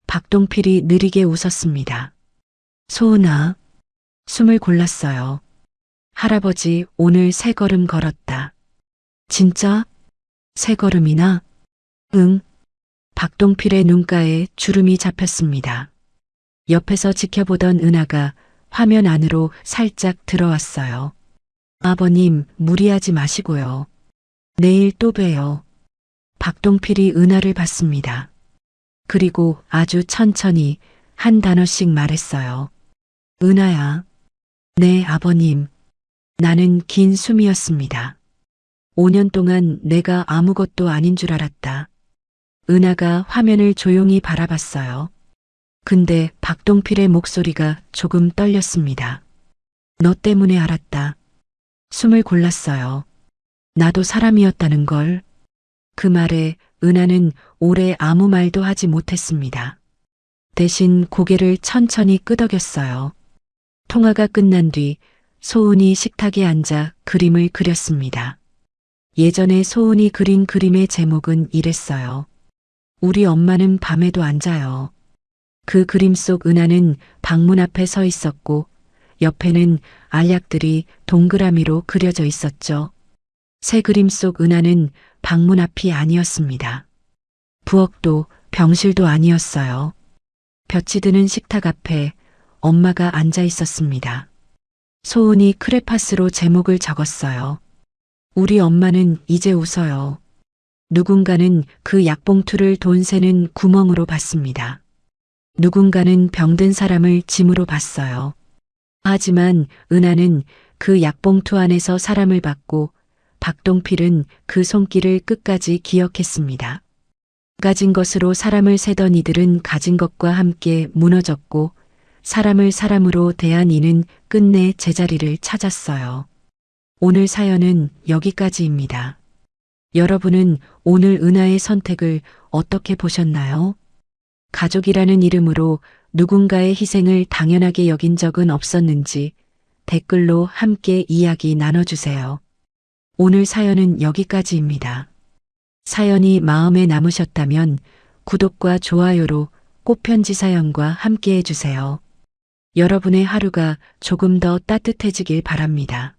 박동필이 느리게 웃었습니다. 소은아, 숨을 골랐어요. 할아버지 오늘 3걸음 걸었다. 진짜? 3걸음이나? 응. 박동필의 눈가에 주름이 잡혔습니다. 옆에서 지켜보던 은하가 화면 안으로 살짝 들어왔어요. 아버님, 무리하지 마시고요. 내일 또 봬요. 박동필이 은하를 봤습니다. 그리고 아주 천천히 한 단어씩 말했어요. 은하야. 네, 아버님. 나는 긴 숨이었습니다. 5년 동안 내가 아무것도 아닌 줄 알았다. 은하가 화면을 조용히 바라봤어요. 근데 박동필의 목소리가 조금 떨렸습니다. 너 때문에 알았다. 숨을 골랐어요. 나도 사람이었다는 걸. 그 말에 은하는 오래 아무 말도 하지 못했습니다. 대신 고개를 천천히 끄덕였어요. 통화가 끝난 뒤 소은이 식탁에 앉아 그림을 그렸습니다. 예전에 소은이 그린 그림의 제목은 이랬어요. 우리 엄마는 밤에도 안 자요. 그 그림 속 은하는 방문 앞에 서 있었고 옆에는 알약들이 동그라미로 그려져 있었죠. 새 그림 속 은하는 방문 앞이 아니었습니다. 부엌도 병실도 아니었어요. 볕이 드는 식탁 앞에 엄마가 앉아 있었습니다. 소은이 크레파스로 제목을 적었어요. 우리 엄마는 이제 웃어요. 누군가는 그 약봉투를 돈 새는 구멍으로 봤습니다. 누군가는 병든 사람을 짐으로 봤어요. 하지만 은하는 그 약봉투 안에서 사람을 봤고 박동필은 그 손길을 끝까지 기억했습니다. 가진 것으로 사람을 세던 이들은 가진 것과 함께 무너졌고 사람을 사람으로 대한 이는 끝내 제자리를 찾았어요. 오늘 사연은 여기까지입니다. 여러분은 오늘 은하의 선택을 어떻게 보셨나요? 가족이라는 이름으로 누군가의 희생을 당연하게 여긴 적은 없었는지 댓글로 함께 이야기 나눠주세요. 오늘 사연은 여기까지입니다. 사연이 마음에 남으셨다면 구독과 좋아요로 꽃편지 사연과 함께 해주세요. 여러분의 하루가 조금 더 따뜻해지길 바랍니다.